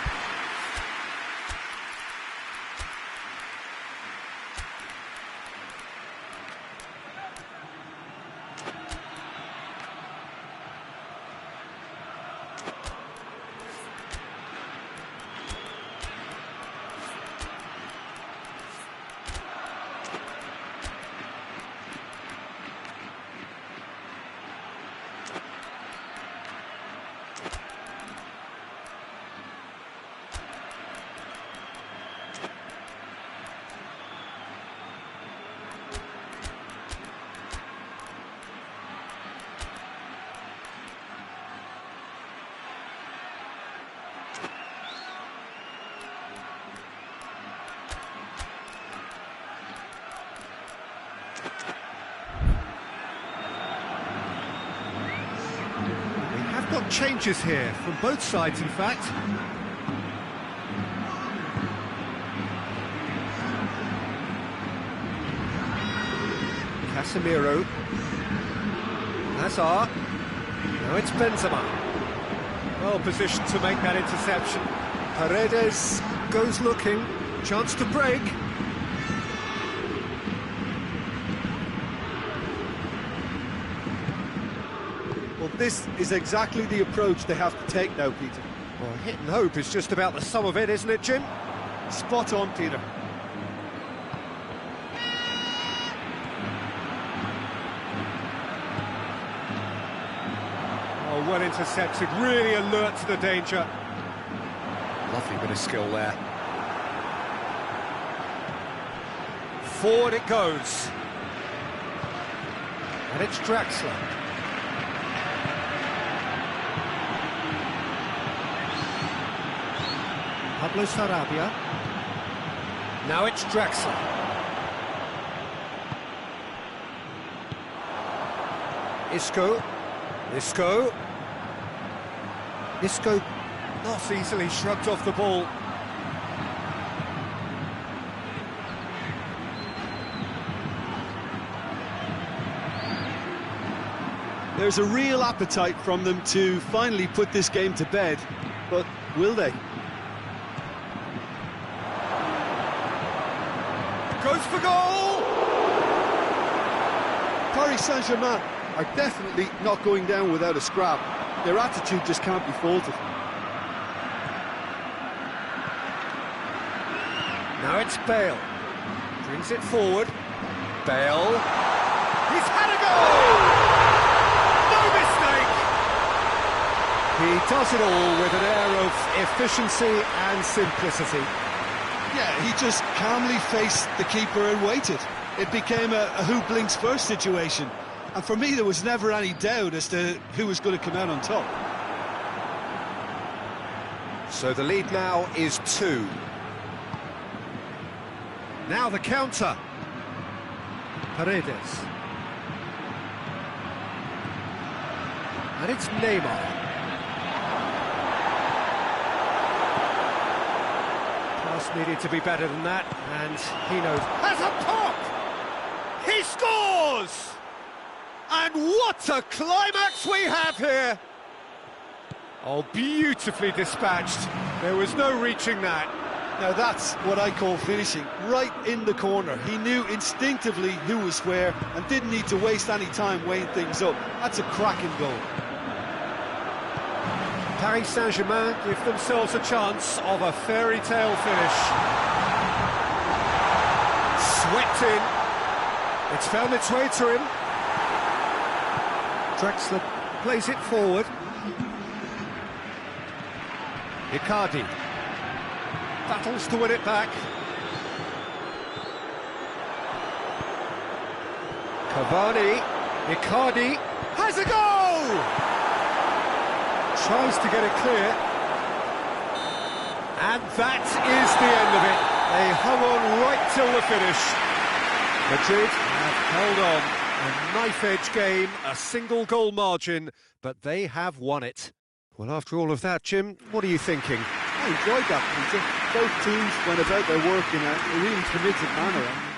Got changes here from both sides, in fact. Casemiro, Hazard, now it's Benzema. Well positioned to make that interception. Paredes goes looking, chance to break. This is exactly the approach they have to take now, Peter. Well, hit and hope is just about the sum of it, isn't it, Jim? Spot on, Peter. Oh, well intercepted, really alert to the danger. Lovely bit of skill there. Forward it goes. And it's Draxler. Pablo Sarabia. Now it's Draxler. Isco. Not easily shrugged off the ball. There's a real appetite from them to finally put this game to bed, but will they? Goes for goal! Paris Saint-Germain are definitely not going down without a scrap. Their attitude just can't be faulted. Now it's Bale. Brings it forward. Bale. He's had a goal! No mistake! He does it all with an air of efficiency and simplicity. Yeah, he just calmly faced the keeper and waited. It became a who blinks first situation. And for me, there was never any doubt as to who was going to come out on top. So the lead now is 2. Now the counter. Paredes. And it's Neymar. Pass needed to be better than that, and he knows. Has a pop! He scores! And what a climax we have here! Oh, beautifully dispatched. There was no reaching that. Now that's what I call finishing, right in the corner. He knew instinctively who was where and didn't need to waste any time weighing things up. That's a cracking goal. Paris Saint-Germain give themselves a chance of a fairy tale finish. Swept in. It's found its way to him. Draxler plays it forward. Icardi battles to win it back. Cavani. Icardi has a goal! Tries to get it clear. And that is the end of it. They hung on right till the finish. Madrid have held on. A knife-edge game, a single-goal margin, but they have won it. Well, after all of that, Jim, what are you thinking? I enjoyed that, Peter. Both teams went about their work in a really committed manner.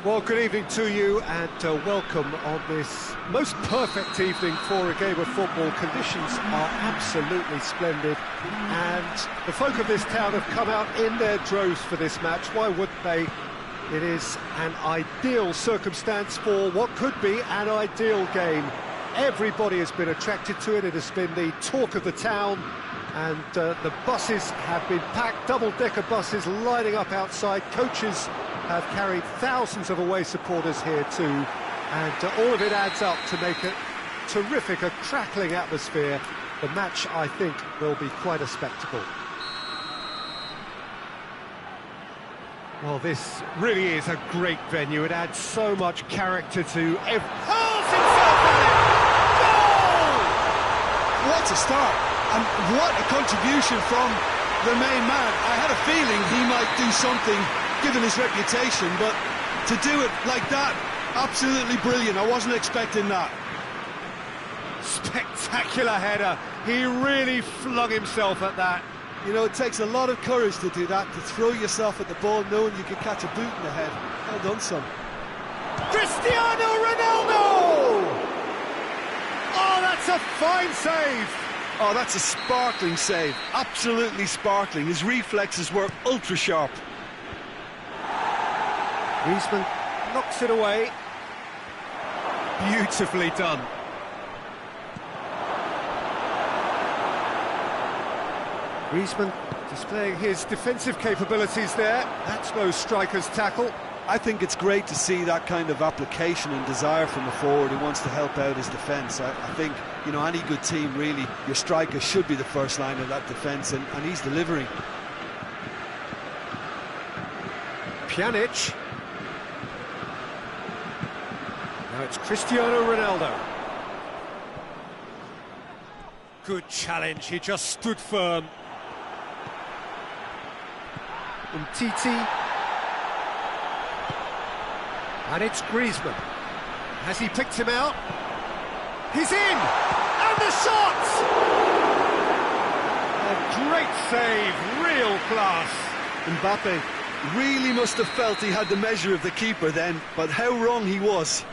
Well, good evening to you and welcome on this most perfect evening for a game of football. Conditions are absolutely splendid and the folk of this town have come out in their droves for this match. Why wouldn't they? It is an ideal circumstance for what could be an ideal game. Everybody has been attracted to it. It has been the talk of the town and the buses have been packed, double-decker buses lining up outside. Coaches have carried thousands of away supporters here too, and all of it adds up to make a terrific, a crackling atmosphere. The match, I think, will be quite a spectacle. Well, this really is a great venue. It adds so much character to every... Hurls himself at it! Goal! What a start, and what a contribution from the main man. I had a feeling he might do something given his reputation, but to do it like that, absolutely brilliant. I wasn't expecting that. Spectacular header. He really flung himself at that. You know, it takes a lot of courage to do that, to throw yourself at the ball knowing you can catch a boot in the head. Well done, son. Cristiano Ronaldo! Oh, that's a fine save. Oh, that's a sparkling save. Absolutely sparkling. His reflexes were ultra sharp. Griezmann knocks it away. Beautifully done. Griezmann displaying his defensive capabilities there. That's no striker's tackle. I think it's great to see that kind of application and desire from a forward who wants to help out his defence. I think, you know, any good team, really, your striker should be the first line of that defence, and he's delivering. Pjanic. Now it's Cristiano Ronaldo. Good challenge, he just stood firm. Umtiti. And it's Griezmann. Has he picked him out? He's in! And the shot! A great save, real class. Mbappe really must have felt he had the measure of the keeper then, but how wrong he was.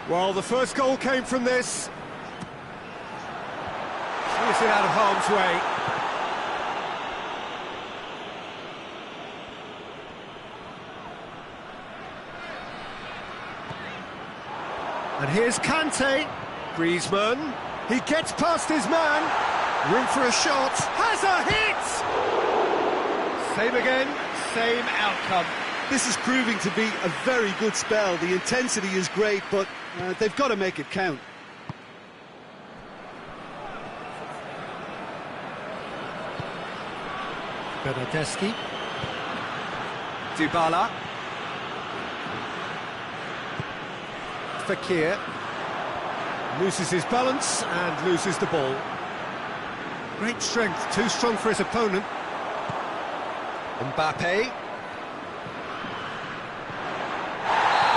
Well, the first goal came from this. Clears it out of harm's way. And here's Kante. Griezmann. He gets past his man. Room for a shot. Has a hit! Same again, same outcome. This is proving to be a very good spell. The intensity is great, but they've got to make it count. Bernardeschi. Dybala. Fekir. Loses his balance and loses the ball. Great strength, too strong for his opponent. Mbappe.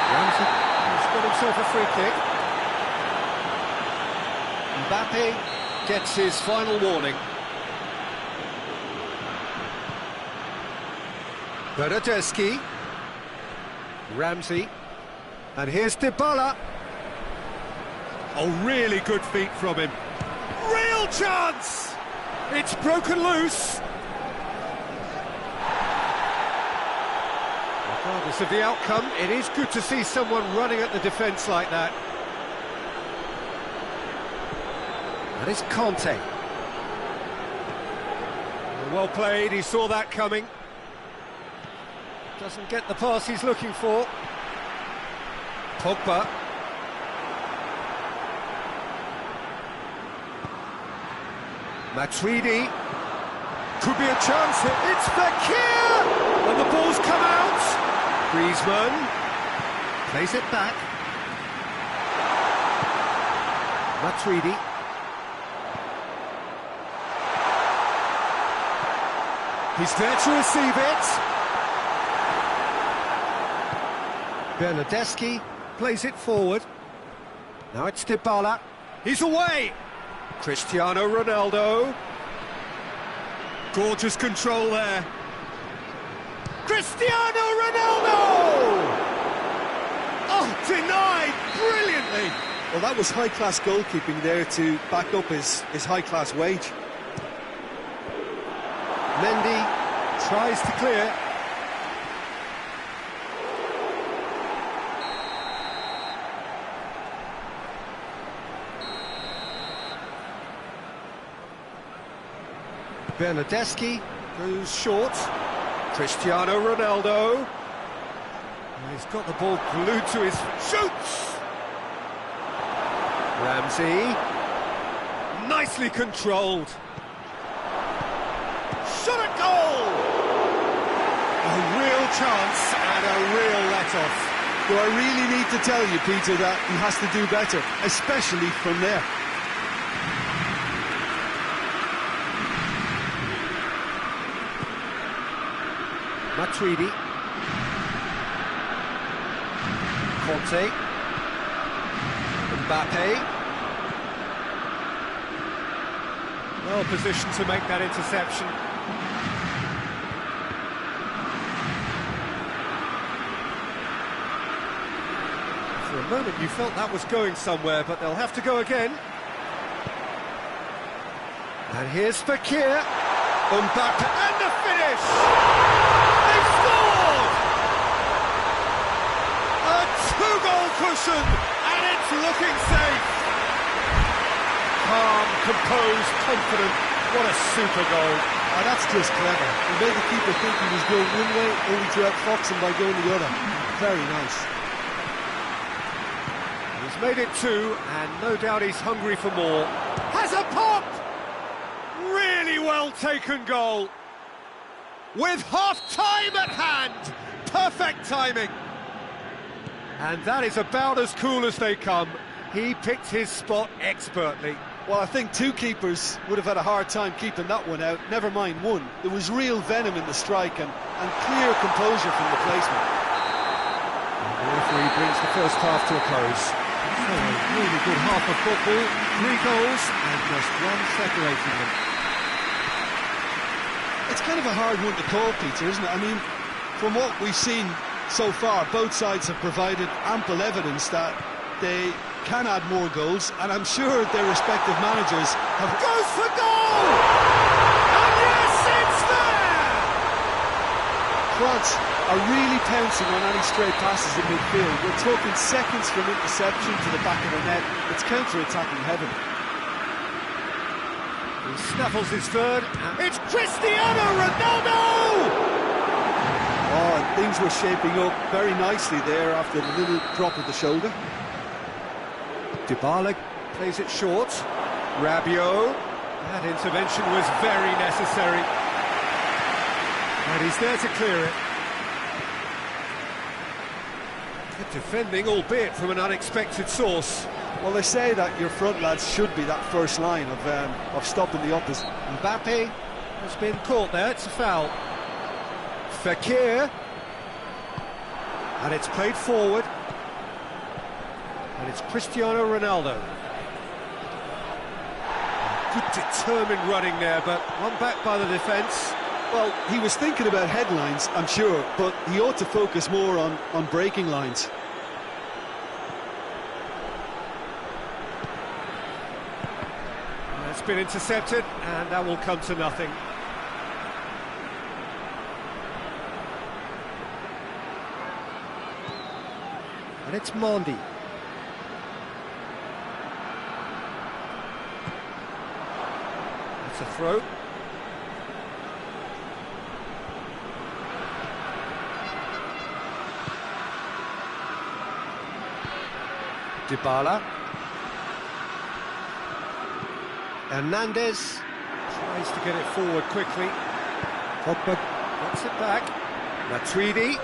Ramsey has got himself a free kick. Mbappe gets his final warning. Bernardeschi. Ramsey. And here's Dybala. Oh, really good feet from him. Real chance! It's broken loose. Regardless of the outcome, it is good to see someone running at the defence like that. That is Conte. Well played, he saw that coming. Doesn't get the pass he's looking for. Pogba. Matuidi. Could be a chance here. It's Fekir! And the ball's come out. Griezmann. Plays it back. Matuidi. He's there to receive it. Bernardeschi plays it forward. Now it's Dybala. He's away! Cristiano Ronaldo. Gorgeous control there. Cristiano Ronaldo! Oh, denied brilliantly. Well, that was high-class goalkeeping there to back up his high-class wage. Mendy tries to clear. Bernardeschi goes short. Cristiano Ronaldo. He's got the ball glued to his... Shoots! Ramsey. Nicely controlled. Shot at goal! A real chance and a real let-off. Do I really need to tell you, Peter, that he has to do better, especially from there? Matuidi. Conte. Mbappe. Well positioned to make that interception. For a moment you felt that was going somewhere, but they'll have to go again. And here's Fekir. Mbappe and the finish! They've scored! A two-goal cushion, and it's looking safe. Calm, composed, confident. What a super goal. Oh, that's just clever. He made the keeper think he was going one way, only to outfox him by going the other. Very nice. He's made it two, and no doubt he's hungry for more. Has a pop! Really well taken goal. With half-time at hand. Perfect timing. And that is about as cool as they come. He picked his spot expertly. Well, I think two keepers would have had a hard time keeping that one out, never mind one. There was real venom in the strike and clear composure from the placement. If referee brings the first half to a close. So a really good half of football, 3 goals and just one separating them. It's kind of a hard one to call, Peter, isn't it? I mean, from what we've seen so far, both sides have provided ample evidence that they can add more goals, and I'm sure their respective managers have... Goes for goal! And yes, it's there! France are really pouncing on any stray passes in midfield. We're talking seconds from interception to the back of the net. It's counter-attacking heaven. He snaffles his third. It's Cristiano Ronaldo! Oh, and things were shaping up very nicely there after the little drop of the shoulder. Dybala plays it short. Rabiot. That intervention was very necessary. And he's there to clear it. Good defending, albeit from an unexpected source. Well, they say that your front lads should be that first line of stopping the opposite. Mbappe has been caught there, it's a foul. Fekir. And it's played forward. And it's Cristiano Ronaldo. Good determined running there, but one back by the defence. Well, he was thinking about headlines, I'm sure, but he ought to focus more on breaking lines. It's been intercepted, and that will come to nothing. And it's Mondi. It's a throw. Dybala. Hernandez tries to get it forward quickly. Pogba gets it back. Matuidi.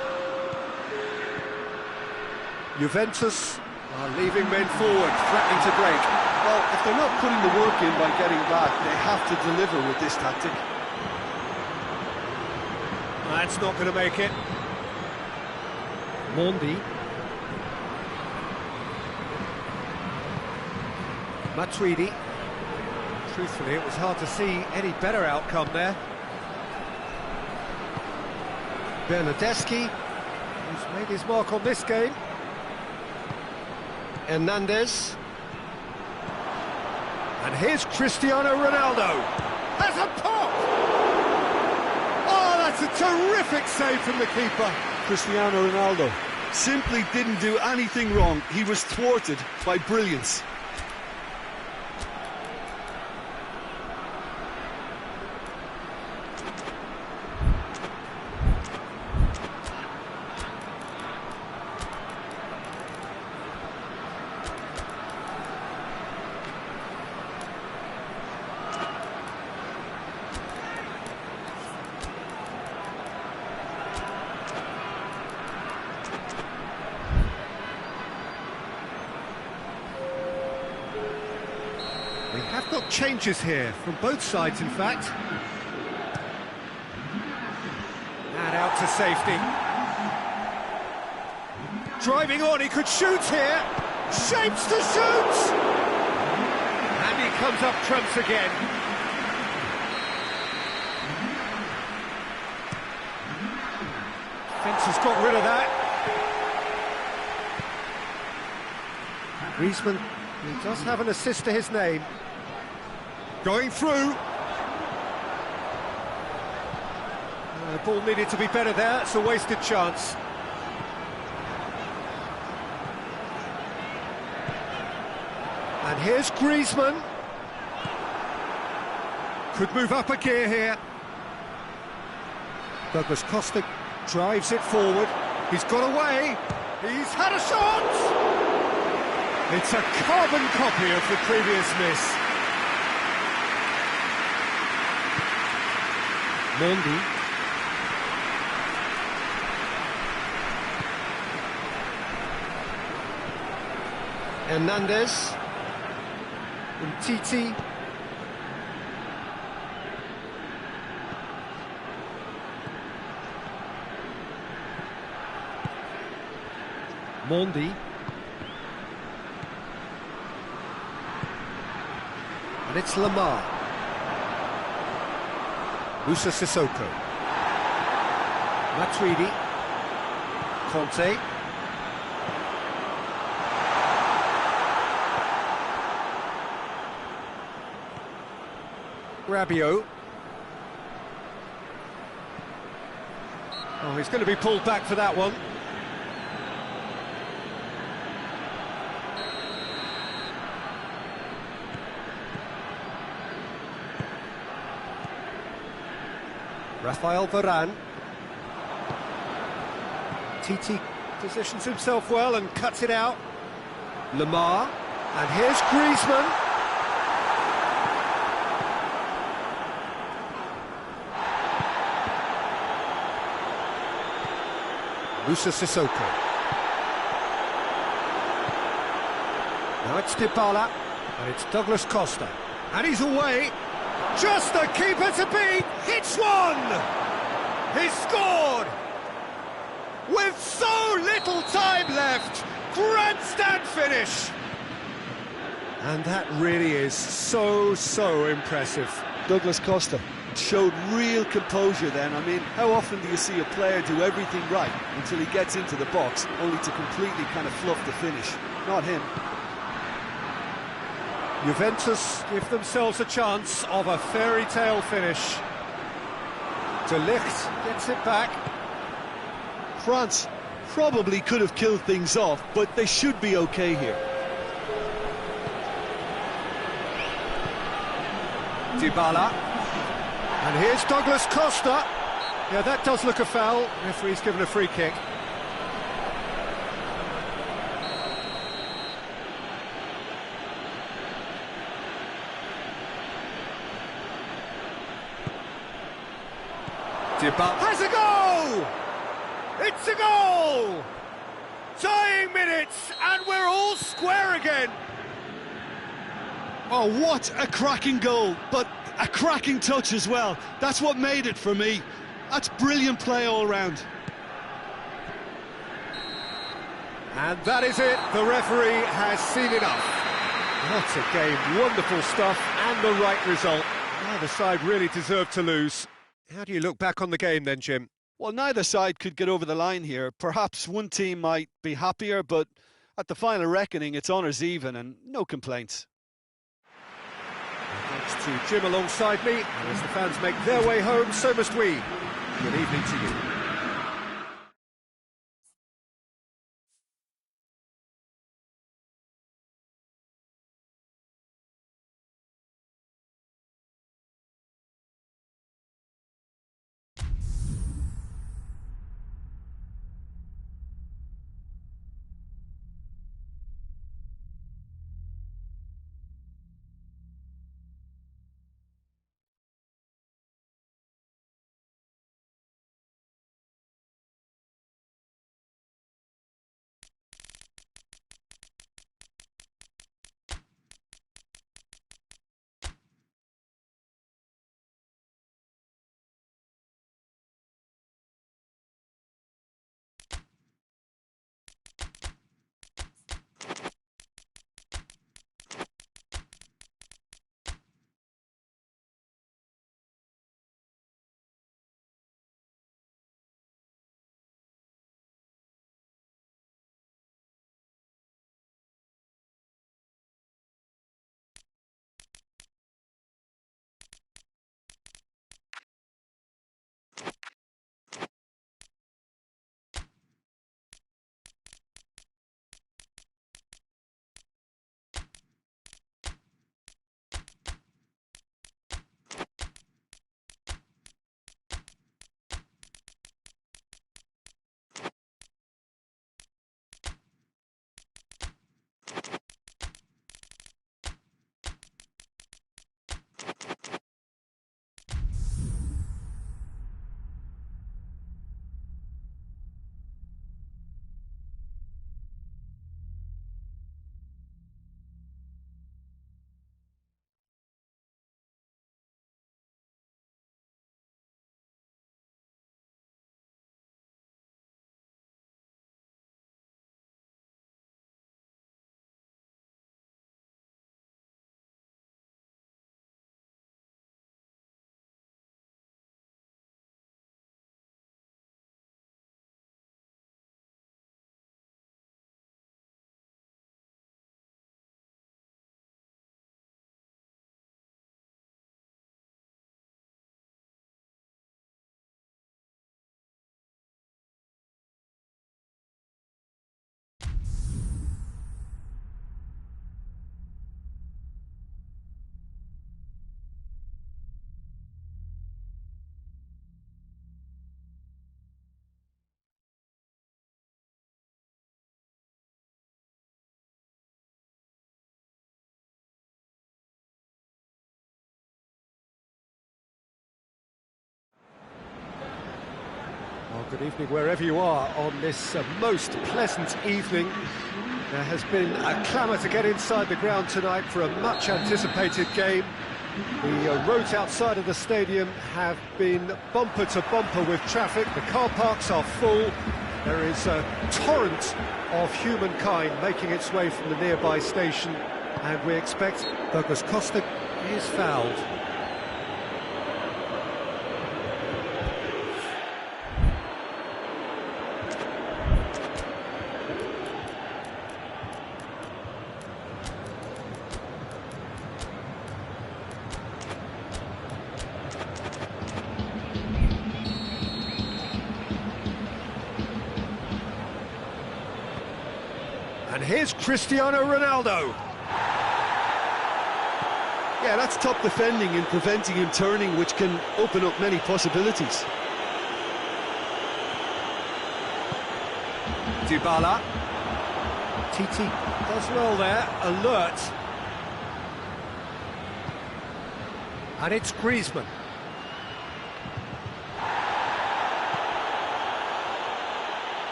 Juventus are leaving men forward, threatening to break. Well, if they're not putting the work in by getting back, they have to deliver with this tactic. That's not going to make it. Mondi. Matuidi. Truthfully, it was hard to see any better outcome there. Bernardeschi, who's made his mark on this game. Hernandez. And here's Cristiano Ronaldo. Has a pop! Oh, that's a terrific save from the keeper. Cristiano Ronaldo simply didn't do anything wrong. He was thwarted by brilliance. We have got changes here, from both sides in fact. And out to safety. Driving on, he could shoot here. Shapes to shoot! And he comes up trumps again. Fence has got rid of that. Griezmann, he does have an assist to his name. Going through. The ball needed to be better there, it's a wasted chance. And here's Griezmann. Could move up a gear here. Douglas Costa drives it forward. He's got away. He's had a shot! It's a carbon copy of the previous miss. Mondi. Hernandez. Umtiti. Mondi. And it's Lamar. Musa Sissoko. Matuidi. Conte. Rabiot. Oh, he's going to be pulled back for that one. Rafael Varane. Titi positions himself well and cuts it out. Lamar. And here's Griezmann. Musa Sissoko. Now it's Dybala, and it's Douglas Costa. And he's away. Just the keeper to beat. Hits one. He's scored. With so little time left. Grandstand finish. And that really is so impressive. Douglas Costa showed real composure then. I mean, how often do you see a player do everything right until he gets into the box, only to completely kind of fluff the finish? Not him. Juventus give themselves a chance of a fairy tale finish. De Ligt gets it back. France probably could have killed things off, but they should be okay here. Dybala. And here's Douglas Costa. Yeah, that does look a foul. Referee's given a free kick. Dybala has a goal! It's a goal! Dying minutes, and we're all square again. Oh, what a cracking goal, but a cracking touch as well. That's what made it for me. That's brilliant play all round. And that is it. The referee has seen enough. What a game. Wonderful stuff and the right result. Neither side really deserved to lose. How do you look back on the game then, Jim? Well, neither side could get over the line here. Perhaps one team might be happier, but at the final reckoning, it's honours even and no complaints. Thanks to Jim alongside me, and as the fans make their way home, so must we. Good evening to you. Good evening wherever you are on this most pleasant evening. There has been a clamour to get inside the ground tonight for a much-anticipated game. The roads outside of the stadium have been bumper to bumper with traffic. The car parks are full. There is a torrent of humankind making its way from the nearby station, and we expect Douglas Costa is fouled. And here's Cristiano Ronaldo. Yeah, that's top defending and preventing him turning, which can open up many possibilities. Dybala. Titi does well there, alert. And it's Griezmann.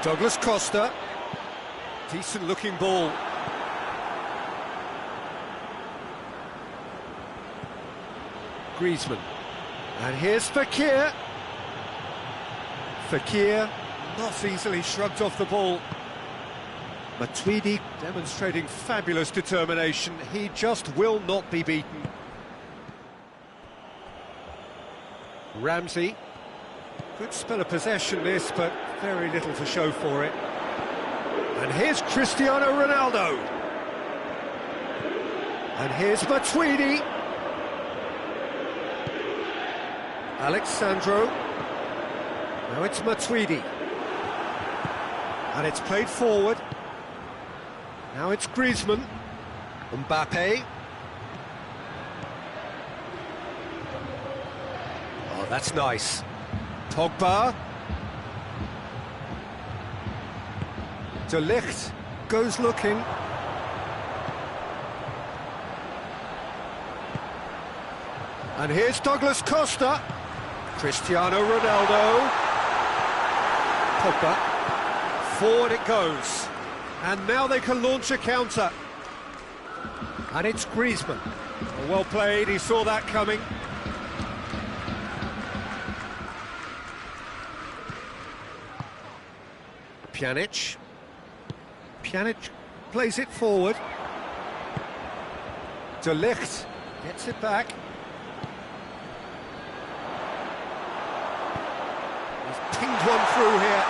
Douglas Costa, decent looking ball. Griezmann, and here's Fekir. Fekir, not easily shrugged off the ball. Matuidi demonstrating fabulous determination, he just will not be beaten. Ramsey. Good spell of possession this, but very little to show for it. And here's Cristiano Ronaldo. And here's Matuidi. Alexandro. Now it's Matuidi. And it's played forward. Now it's Griezmann. Mbappe. Oh, that's nice. Pogba. De Ligt goes looking. And here's Douglas Costa. Cristiano Ronaldo. Pogba. Forward it goes. And now they can launch a counter. And it's Griezmann. Well played, he saw that coming. Pjanic. Pjanic plays it forward. De Ligt gets it back. He's pinged one through here.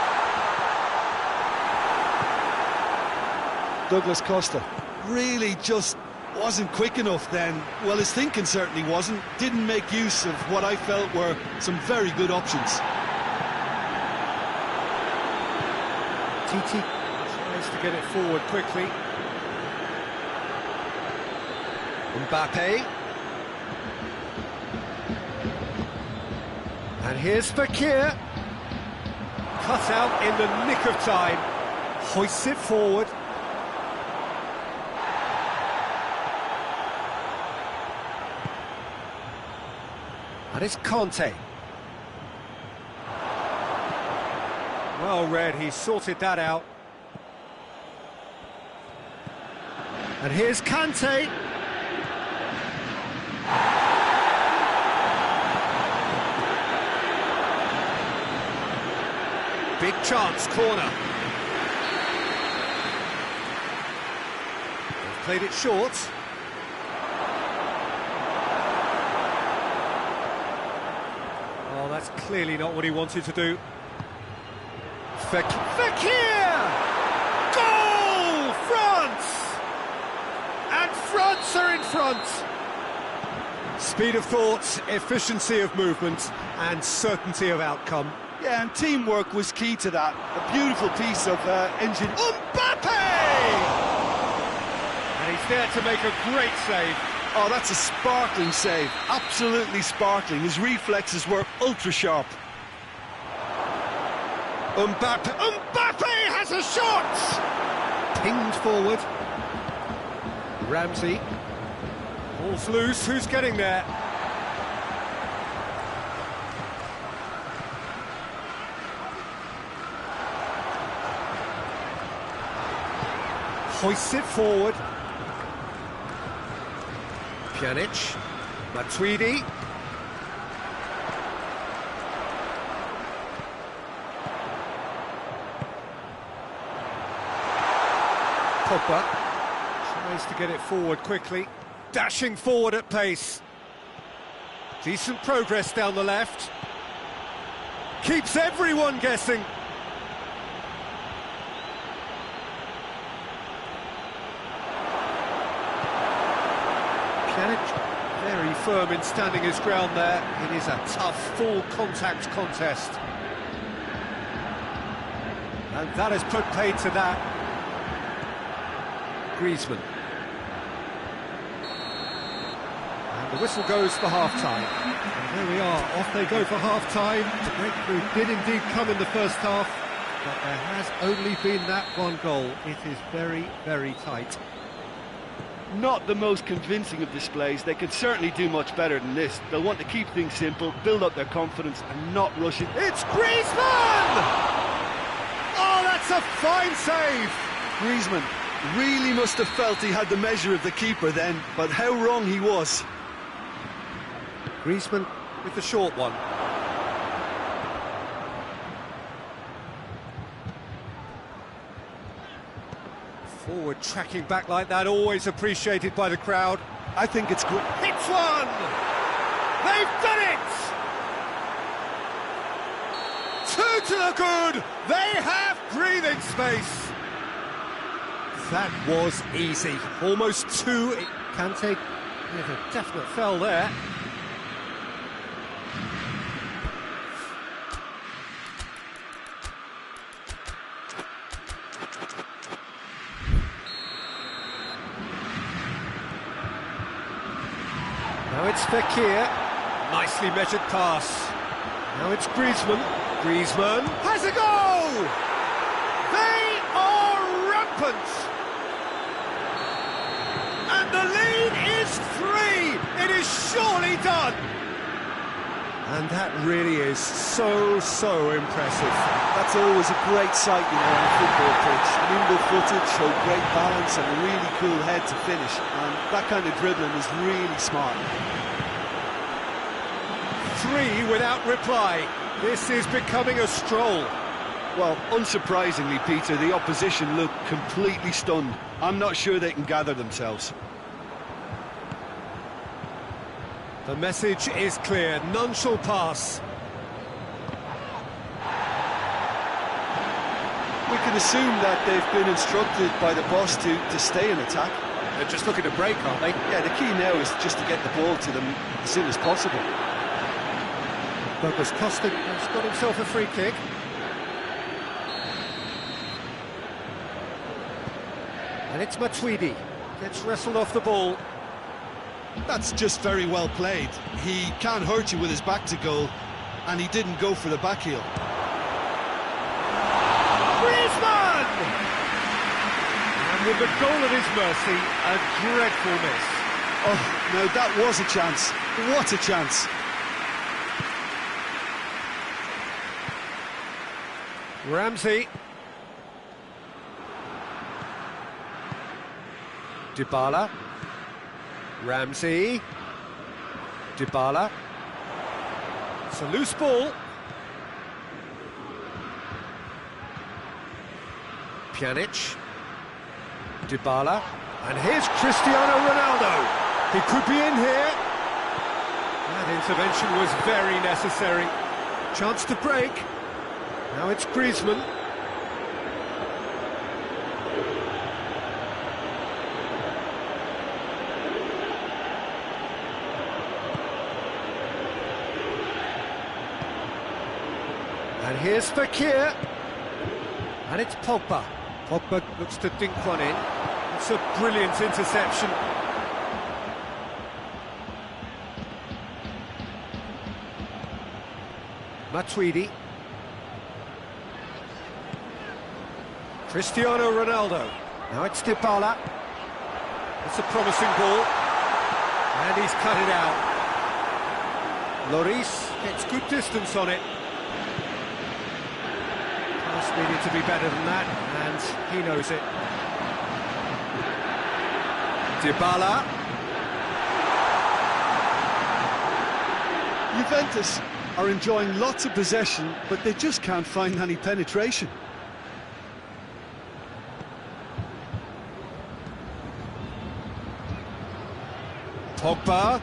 Douglas Costa really just wasn't quick enough then. Well, his thinking certainly wasn't. Didn't make use of what I felt were some very good options. Titi tries to get it forward quickly. Mbappe. And here's Fekir. Cut out in the nick of time. Hoists it forward. And it's Conte. Well read, he sorted that out. And here's Kante. Big chance, corner. They've played it short. Oh, that's clearly not what he wanted to do. Fekir! Goal! France! And France are in front! Speed of thought, efficiency of movement, and certainty of outcome. Yeah, and teamwork was key to that. A beautiful piece of engine. Mbappe! And he's there to make a great save. Oh, that's a sparkling save. Absolutely sparkling. His reflexes were ultra-sharp. Mbappe has a shot! Pinged forward. Ramsey. Ball's loose, who's getting there? hoists it forward. Pjanic, Matuidi. Pogba tries to get it forward quickly, dashing forward at pace. Decent progress down the left. Keeps everyone guessing. Pjanic very firm in standing his ground there. It is a tough, full contact contest. And that has put paid to that. Griezmann. And the whistle goes for half-time. And there we are, off they go for half-time. The breakthrough did indeed come in the first half, but there has only been that one goal. It is very, very tight. Not the most convincing of displays. They could certainly do much better than this. They'll want to keep things simple, build up their confidence and not rush it. It's Griezmann! Oh, that's a fine save! Griezmann really must have felt he had the measure of the keeper then, but how wrong he was. Griezmann with the short one. Forward tracking back like that, always appreciated by the crowd. I think it's good. Hits one! They've done it! Two to the good! They have breathing space! That was easy. Almost two. It can take with a definite fell there. Now it's Fekir. Nicely measured pass. Now it's Griezmann. Griezmann has a goal! They are rampant! And the lead is 3! It is surely done! And that really is so impressive. That's always a great sight, you know, on a football pitch. Nimble-footed, showed great balance and a really cool head to finish. And that kind of dribbling is really smart. 3 without reply. This is becoming a stroll. Well, unsurprisingly, Peter, the opposition look completely stunned. I'm not sure they can gather themselves. The message is clear, none shall pass. We can assume that they've been instructed by the boss to stay in attack. They're just looking to break, aren't they? Yeah, the key now is just to get the ball to them as soon as possible. Douglas Costa has got himself a free kick. And it's Matuidi. Gets wrestled off the ball. That's just very well played. He can't hurt you with his back to goal, and he didn't go for the back heel. Griezmann! And with the goal at his mercy, a dreadful miss. Oh, no, that was a chance. What a chance. Ramsey. Dybala. Ramsey. Dybala. It's a loose ball. Pjanic. Dybala. And here's Cristiano Ronaldo. He could be in here. That intervention was very necessary. Chance to break. Now it's Griezmann. And here's Fekir. And it's Pogba. Pogba looks to dink one in. It's a brilliant interception. Matuidi. Cristiano Ronaldo. Now it's Dybala. It's a promising ball. And he's cut it out. Lloris gets good distance on it. Pass needed to be better than that, and he knows it. Dybala. Juventus are enjoying lots of possession, but they just can't find any penetration. Pogba.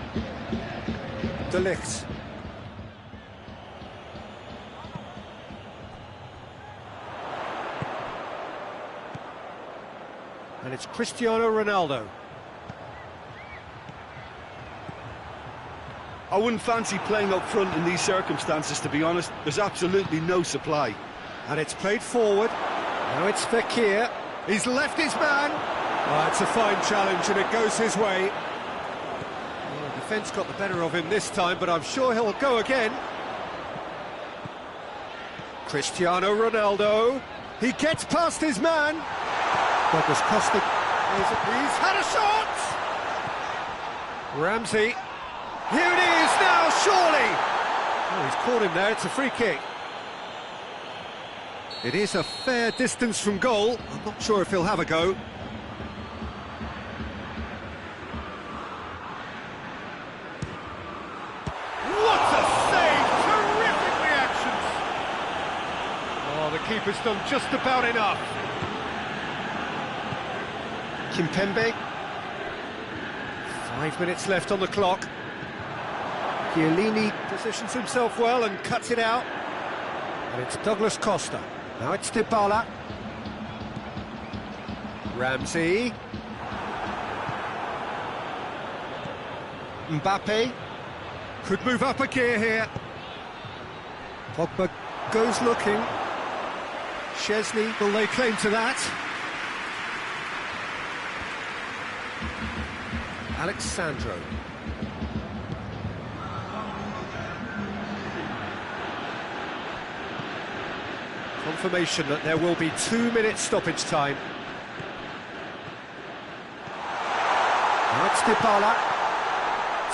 De Ligt. And it's Cristiano Ronaldo. I wouldn't fancy playing up front in these circumstances, to be honest. There's absolutely no supply. And it's played forward. Now it's Fekir. He's left his man. Oh, it's a fine challenge and it goes his way. Well, the defence got the better of him this time, but I'm sure he'll go again. Cristiano Ronaldo. He gets past his man. Douglas Costa. He's had a shot! Ramsey. Here it is now, surely! Oh, he's caught him there, it's a free kick. It is a fair distance from goal. I'm not sure if he'll have a go. What a save! Terrific reactions! Oh, the keeper's done just about enough. Kimpembe. 5 minutes left on the clock. Chiellini positions himself well and cuts it out. And it's Douglas Costa. Now it's Dybala. Ramsey. Mbappe. Could move up a gear here. Pogba goes looking. Szczesny will lay claim to that. Alexandro. Confirmation that there will be 2 minutes stoppage time. Now it's Dybala.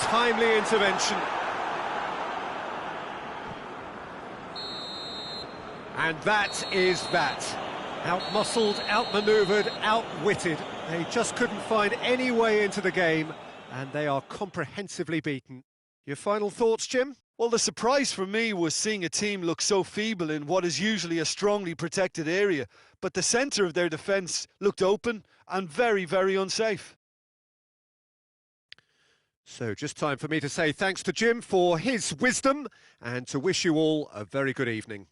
Timely intervention. And that is that. Out-muscled, out-manoeuvred, outwitted. They just couldn't find any way into the game, and they are comprehensively beaten. Your final thoughts, Jim? Well, the surprise for me was seeing a team look so feeble in what is usually a strongly protected area, but the centre of their defence looked open and very, very unsafe. So just time for me to say thanks to Jim for his wisdom and to wish you all a very good evening.